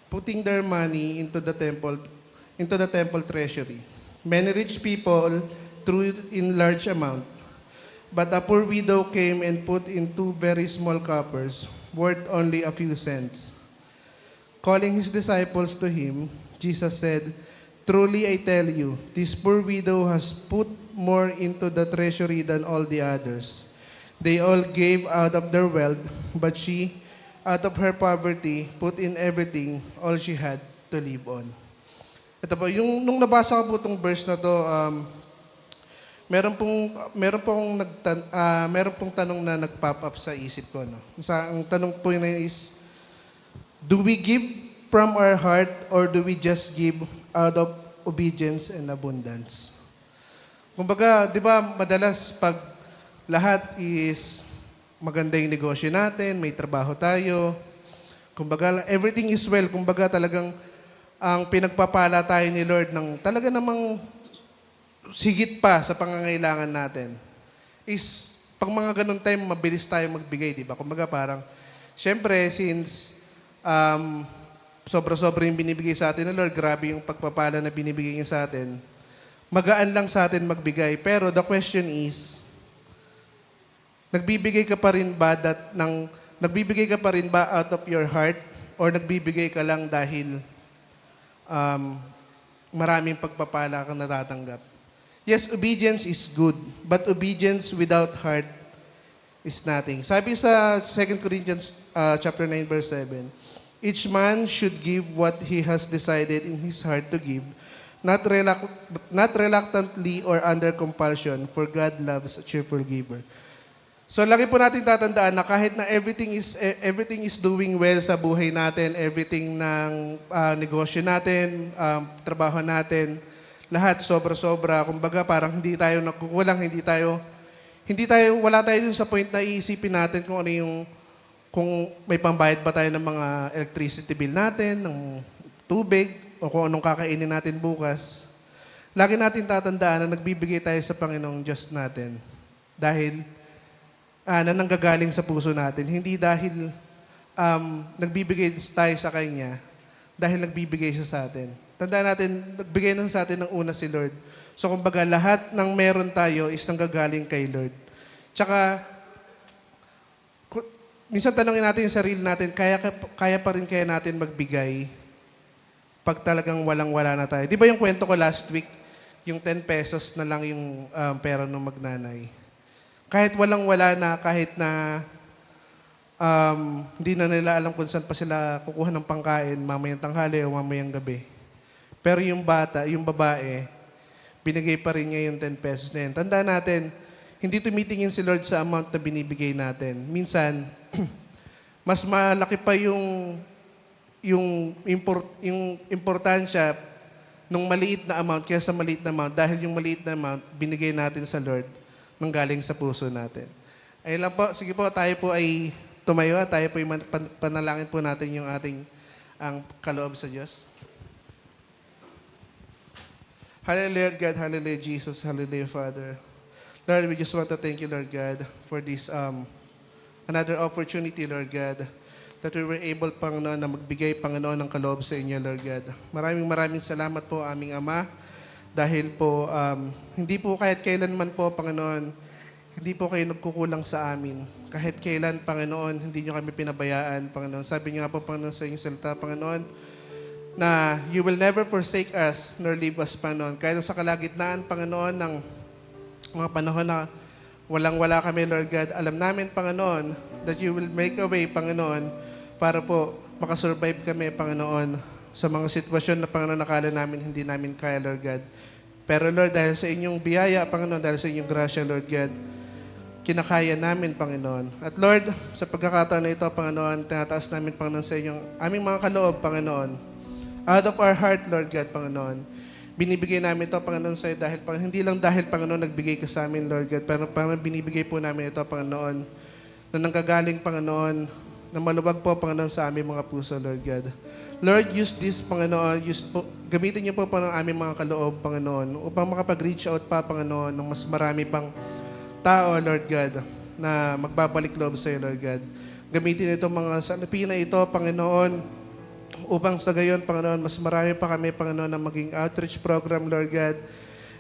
putting their money into the temple treasury. Many rich people threw in large amount, but a poor widow came and put in 2 very small coppers, worth only a few cents. Calling his disciples to him, Jesus said, "Truly I tell you, this poor widow has put more into the treasury than all the others. They all gave out of their wealth, but she, out of her poverty, put in everything, all she had to live on." Ito po, nung nabasa ko po itong verse na to, meron pong tanong na nag-pop up sa isip ko. No? Ang tanong po yun is, do we give from our heart or do we just give out of obedience and abundance? Kumbaga, di ba, madalas pag lahat is maganda yung negosyo natin, may trabaho tayo. Kumbaga, everything is well. Kumbaga, talagang ang pinagpapala tayo ni Lord ng talaga namang higit pa sa pangangailangan natin is pag mga ganun time, mabilis tayo magbigay, di ba? Kumbaga parang, syempre, since sobra-sobra yung binibigay sa atin ng Lord, grabe yung pagpapala na binibigay niya sa atin, magaan lang sa atin magbigay. Pero the question is, nagbibigay ka pa rin ba out of your heart or nagbibigay ka lang dahil maraming pagpapala kang natatanggap? Yes, obedience is good, but obedience without heart is nothing. Sabi sa 2 Corinthians chapter 9 verse 7, each man should give what he has decided in his heart to give, not reluctantly or under compulsion, for God loves a cheerful giver. So lagi po natin tatandaan na kahit na everything is doing well sa buhay natin, everything ng negosyo natin, trabaho natin, lahat sobra-sobra, kumbaga parang hindi tayo nagkukulang, wala tayo dun sa point na iisipin natin kung may pambayad ba tayo ng mga electricity bill natin, ng tubig, o kung anong kakainin natin bukas. Lagi natin tatandaan na nagbibigay tayo sa Panginoong Diyos natin dahil na nanggagaling sa puso natin. Hindi dahil nagbibigay tayo sa Kanya, dahil nagbibigay siya sa atin. Tandaan natin, nagbigay nun sa atin ng una si Lord. So kumbaga, lahat ng meron tayo is nanggagaling kay Lord. Tsaka, minsan tanongin natin yung sarili natin, kaya pa rin kaya natin magbigay pag talagang walang-wala na tayo. Di ba yung kwento ko last week, yung 10 pesos na lang yung pera ng magnanay. Kahit walang-wala na, kahit na hindi na nila alam kung saan pa sila kukuha ng pangkain mamayang tanghali o mamayang gabi. Pero yung bata, yung babae, binigay pa rin niya yung 10 pesos na yun. Tandaan natin, hindi tumitingin si Lord sa amount na binibigay natin. Minsan, mas malaki pa yung importansya nung maliit na amount kaysa maliit na amount dahil yung maliit na amount binigay natin sa Lord nang galing sa puso natin. Ayun lang po. Sige po, tayo po ay tumayo at tayo po ay panalangin po natin yung ating ang kaloob sa Diyos. Hallelujah, God. Hallelujah, Jesus. Hallelujah, Father. Lord, we just want to thank you, Lord God, for this another opportunity, Lord God, that we were able, Panginoon, na magbigay, Panginoon, ng kaloob sa inyo, Lord God. Maraming salamat po, aming Ama, dahil po, hindi po kahit kailanman po, Panginoon, hindi po kayo nagkukulang sa amin. Kahit kailan, Panginoon, hindi nyo kami pinabayaan, Panginoon. Sabi nyo nga po, Panginoon, sa inyong salita, Panginoon, na you will never forsake us nor leave us, Panginoon. Kahit sa kalagitnaan, Panginoon, ng mga panahon na walang-wala kami, Lord God, alam namin, Panginoon, that you will make a way, Panginoon, para po makasurvive kami, Panginoon, sa mga sitwasyon na, Panginoon, nakala namin hindi namin kaya, Lord God. Pero, Lord, dahil sa inyong biyaya, Panginoon, dahil sa inyong grasya, Lord God, kinakaya namin, Panginoon. At Lord, sa pagkakataon na ito, Panginoon, tinataas namin, Panginoon, sa inyong aming mga kaloob, Panginoon. Out of our heart, Lord God, Panginoon. Binibigay namin ito, Panginoon, sa iyo dahil, hindi lang dahil, Panginoon, nagbigay ka sa amin, Lord God, pero Panginoon, binibigay po namin ito, Panginoon, na nanggagaling, Panginoon, na maluwag po, Panginoon, sa aming mga puso, Lord God. Lord, use this, Panginoon, gamitin niyo po, Panginoon, aming mga kaloob, Panginoon, upang makapag-reach out pa, Panginoon, ng mas marami pang tao, Lord God, na magbabalik loob sa iyo, Lord God. Gamitin ito mga salapi na ito, Panginoon, upang sa gayon, Panginoon, mas marami pa kami, Panginoon, na maging outreach program, Lord God,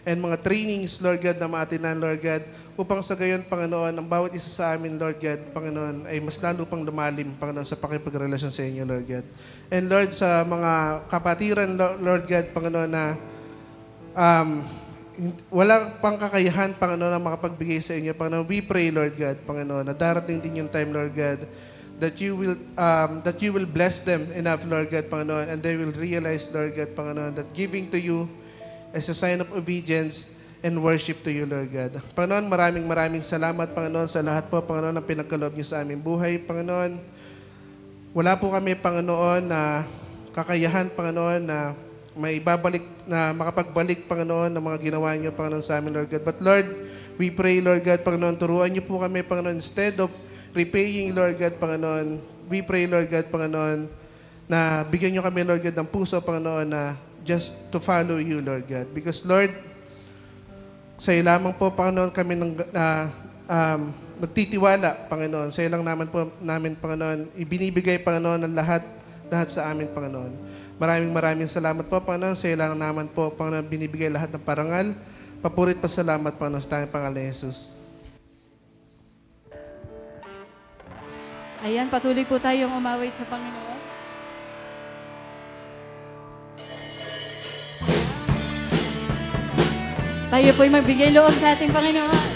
and mga trainings, Lord God, na maatinan, Lord God, upang sa gayon, Panginoon, ang bawat isa sa amin, Lord God, Panginoon, ay mas lalo pang lumalim, Panginoon, sa pakipagrelasyon sa inyo, Lord God. And Lord, sa mga kapatiran, Lord God, Panginoon, na wala pang kakayahan, Panginoon, na makapagbigay sa inyo, Panginoon, we pray, Lord God, Panginoon, na darating din yung time, Lord God, that you will bless them enough, Lord God, Panginoon, and they will realize, Lord God, Panginoon, that giving to you is a sign of obedience and worship to you, Lord God. Panginoon, maraming salamat, Panginoon, sa lahat po, Panginoon, ng pinagkaloob niyo sa aming buhay, Panginoon. Wala po kami, Panginoon, na kakayahan, Panginoon, na may babalik, na makapagbalik, Panginoon, ng mga ginawa niyo, Panginoon, sa amin, Lord God. But Lord, we pray, Lord God, Panginoon, turuan niyo po kami, Panginoon, instead of repaying, Lord God, Panginoon, we pray, Lord God, Panginoon, na bigyan nyo kami, Lord God, ng puso, Panginoon, na just to follow you, Lord God. Because, Lord, sa'yo lamang po, Panginoon, kami nagtitiwala, Panginoon. Sa'yo lang namin, Panginoon, ibinibigay, Panginoon, ng lahat sa amin, Panginoon. Maraming salamat po, Panginoon. Sa'yo lang naman po, Panginoon, binibigay lahat ng parangal. Papurit pa salamat, Panginoon, sa tanging pangalan ni Jesus. Ayan, patuloy po tayong umawit sa Panginoon. Tayo po'y magbigay loob sa ating Panginoon.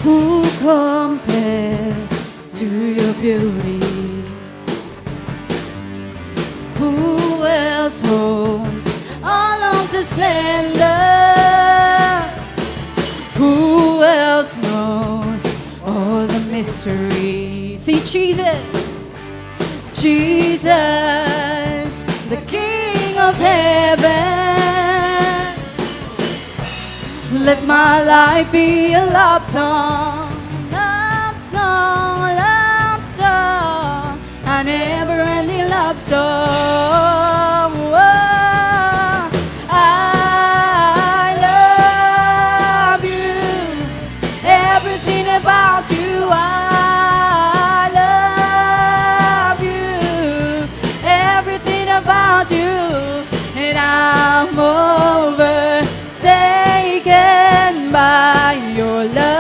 Who compares to your beauty? Who else holds all of the splendor? Who else knows all the mystery? See Jesus, Jesus, the King of heaven. Let my life be a love song, love song, love song, a never-ending love song. Oh, I love you, everything about you. I love you, everything about you, and I'm overtaken by your love.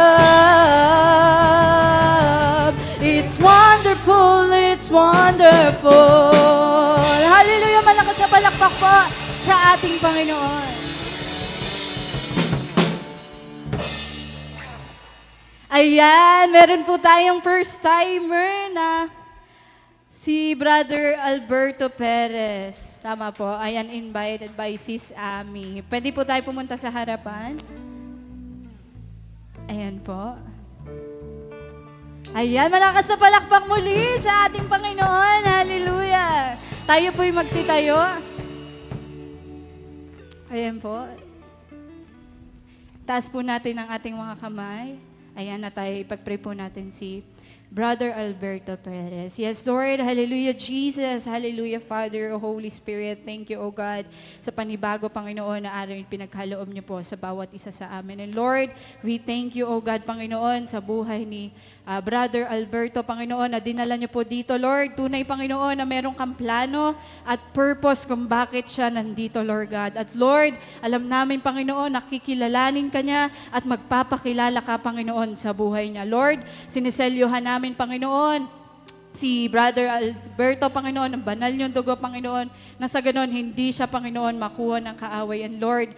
It's wonderful, it's wonderful. Hallelujah, malakas na palakpak po sa ating Panginoon. Ayan, meron po tayong first timer na si Brother Alberto Perez. Tama po, ayan, invited by Sis Ami. Pwede po tayo pumunta sa harapan. Ayan po. Ayan, malakas na palakpak muli sa ating Panginoon. Hallelujah. Tayo po'y magsitayo. Ayan po. Taas po natin ang ating mga kamay. Ayan na tayo, ipag-pray po natin si Brother Alberto Perez. Yes, Lord. Hallelujah, Jesus. Hallelujah, Father, Holy Spirit. Thank you, O God, sa panibago, Panginoon, na araw yung pinagkaloob niyo po sa bawat isa sa amin. And Lord, we thank you, O God, Panginoon, sa buhay ni Brother Alberto, Panginoon, na dinala niyo po dito, Lord. Tunay, Panginoon, na merong kang plano at purpose kung bakit siya nandito, Lord God. At Lord, alam namin, Panginoon, nakikilalanin ka niya at magpapakilala ka, Panginoon, sa buhay niya. Lord, siniselyuhan namin, Panginoon, si Brother Alberto, Panginoon, ang banal niyong dugo, Panginoon, na sa ganon, hindi siya, Panginoon, makuha ng kaaway. And Lord,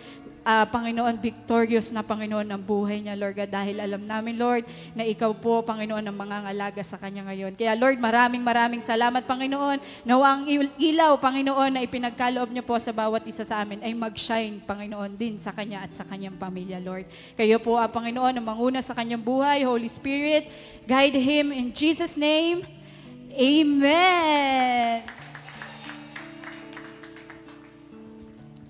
Panginoon, victorious na, Panginoon, ang buhay niya, Lord God, dahil alam namin, Lord, na ikaw po, Panginoon, ang mangangalaga sa kanya ngayon. Kaya, Lord, maraming salamat, Panginoon, nawa ang ilaw, Panginoon, na ipinagkaloob niyo po sa bawat isa sa amin ay mag-shine, Panginoon, din sa kanya at sa kanyang pamilya, Lord. Kayo po, Panginoon, ang manguna sa kanyang buhay. Holy Spirit, guide him in Jesus' name. Amen.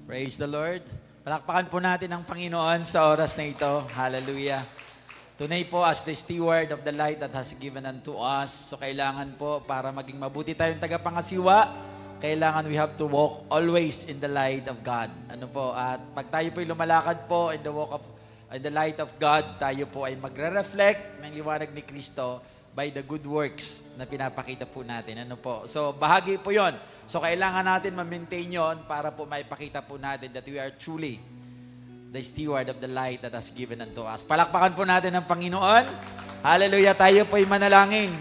Praise the Lord. Palakpakan po natin ang Panginoon sa oras na ito. Hallelujah. Tunay po as the steward of the light that has given unto us. So kailangan po para maging mabuti tayong tagapangasiwa, kailangan we have to walk always in the light of God. Ano po? At pag tayo po'y lumalakad po in the light of God, tayo po ay magre-reflect ng liwanag ni Kristo by the good works na pinapakita po natin. Ano po? So, bahagi po yon. So, kailangan natin ma-maintain yon para po maipakita po natin that we are truly the steward of the light that has given unto us. Palakpakan po natin ang Panginoon. Hallelujah. Tayo po'y manalangin.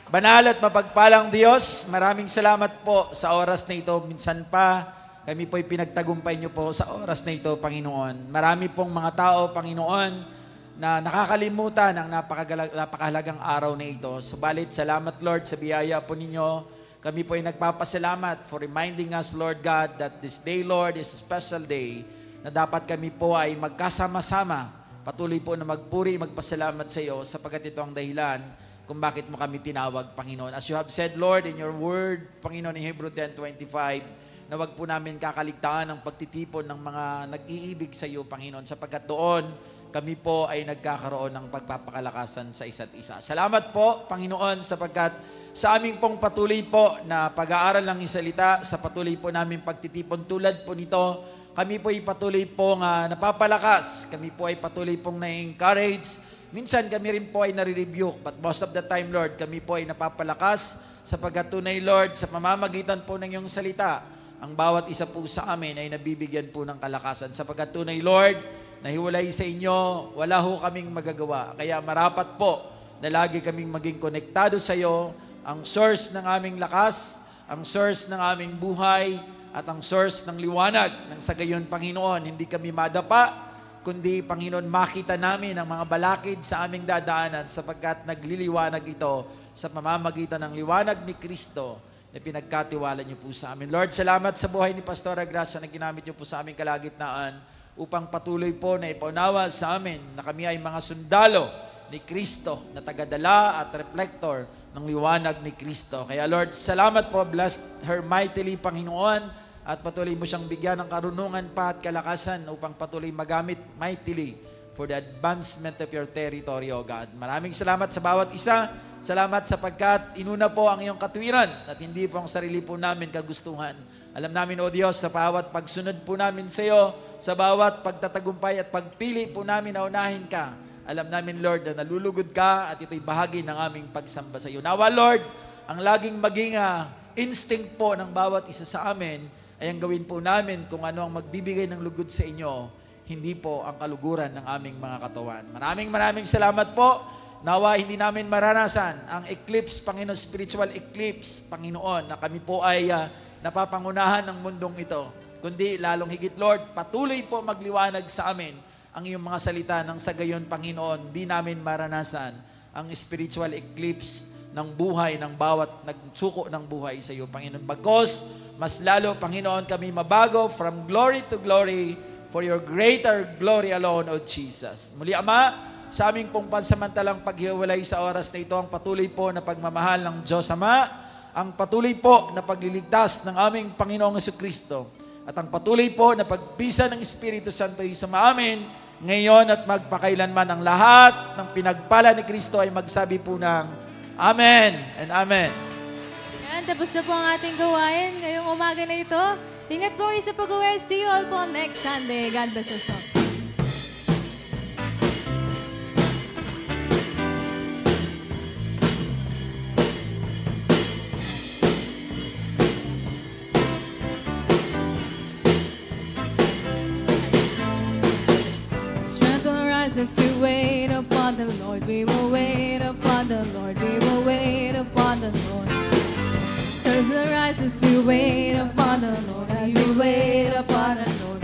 Banal at mapagpalang Diyos, maraming salamat po sa oras na ito. Minsan pa, kami po'y pinagtagumpay niyo po sa oras na ito, Panginoon. Marami pong mga tao, Panginoon, na nakakalimutan ang napakahalagang araw na ito. Subalit, salamat Lord sa biyaya po ninyo. Kami po ay nagpapasalamat for reminding us, Lord God, that this day, Lord, is a special day na dapat kami po ay magkasama-sama. Patuloy po na magpuri, magpasalamat sa iyo sapagkat ito ang dahilan kung bakit mo kami tinawag, Panginoon. As you have said, Lord, in your word, Panginoon, in Hebrew 10:25, na wag po namin kakaligtaan ang pagtitipon ng mga nag-iibig sa iyo, Panginoon, sapagkat doon kami po ay nagkakaroon ng pagpapakalakasan sa isa't isa. Salamat po, Panginoon, sapagkat sa aming pong patuloy po na pag-aaral ng isalita, sa patuloy po namin pagtitipon tulad po nito, kami po ay patuloy pong napapalakas, kami po ay patuloy pong na-encourage. Minsan kami rin po ay nare-rebuke, but most of the time, Lord, kami po ay napapalakas sapagkat tunay, Lord, sa pamamagitan po ng iyong salita, ang bawat isa po sa amin ay nabibigyan po ng kalakasan. Sapagkat tunay, Lord, nahiwalay sa inyo, wala ho kaming magagawa. Kaya marapat po na lagi kaming maging konektado sa iyo, ang source ng aming lakas, ang source ng aming buhay, at ang source ng liwanag ng sa gayon, Panginoon. Hindi kami madapa, kundi, Panginoon, makita namin ang mga balakid sa aming dadaanan sapagkat nagliliwanag ito sa pamamagitan ng liwanag ni Kristo na pinagkatiwala niyo po sa amin. Lord, salamat sa buhay ni Pastora Gracia na ginamit niyo po sa aming kalagitnaan upang patuloy po na ipaunawa sa amin na kami ay mga sundalo ni Kristo na tagadala at reflector ng liwanag ni Kristo. Kaya Lord, salamat po, bless her mightily, Panginoon, at patuloy mo siyang bigyan ng karunungan pa at kalakasan upang patuloy magamit mightily for the advancement of your territory, O God. Maraming salamat sa bawat isa. Salamat sapagkat inuna po ang iyong katwiran at hindi po ang sarili po namin kagustuhan. Alam namin, O Diyos, sa bawat pagsunod po namin sa iyo, sa bawat pagtatagumpay at pagpili po namin na unahin ka, alam namin, Lord, na nalulugod ka at ito'y bahagi ng aming pagsamba sa iyo. Nawa, Lord, ang laging maging instinct po ng bawat isa sa amin ay ang gawin po namin kung ano ang magbibigay ng lugod sa inyo, hindi po ang kaluguran ng aming mga katawan. Maraming salamat po. Nawa hindi namin maranasan ang eclipse, Panginoon, spiritual eclipse, Panginoon, na kami po ay napapangunahan ng mundong ito. Kundi lalong higit, Lord, patuloy po magliwanag sa amin ang iyong mga salita ng sa gayon, Panginoon, di namin maranasan ang spiritual eclipse ng buhay ng bawat nagsuko ng buhay sa iyo, Panginoon. Bagos, mas lalo, Panginoon, kami mabago from glory to glory for your greater glory alone, O Jesus. Muli, Ama, sa aming pong pansamantalang paghiwalay sa oras na ito, ang patuloy po na pagmamahal ng Diyos Ama, ang patuloy po na pagliligtas ng aming Panginoong Jesucristo, at ang patuloy po na pagpisa ng Espiritu Santo sa amin, ngayon at magpakailanman ang lahat ng pinagpala ni Kristo ay magsabi po ng Amen and Amen. Yan, tapos na po ang ating gawain ngayong umaga na ito. Ingat po kayo sa pag-uwi. See you all po next Sunday. God bless us all. Strength will rise as we wait upon the Lord. We will wait upon the Lord. We will wait upon the Lord. Strength will rise as we wait upon the Lord. As we wait upon the Lord.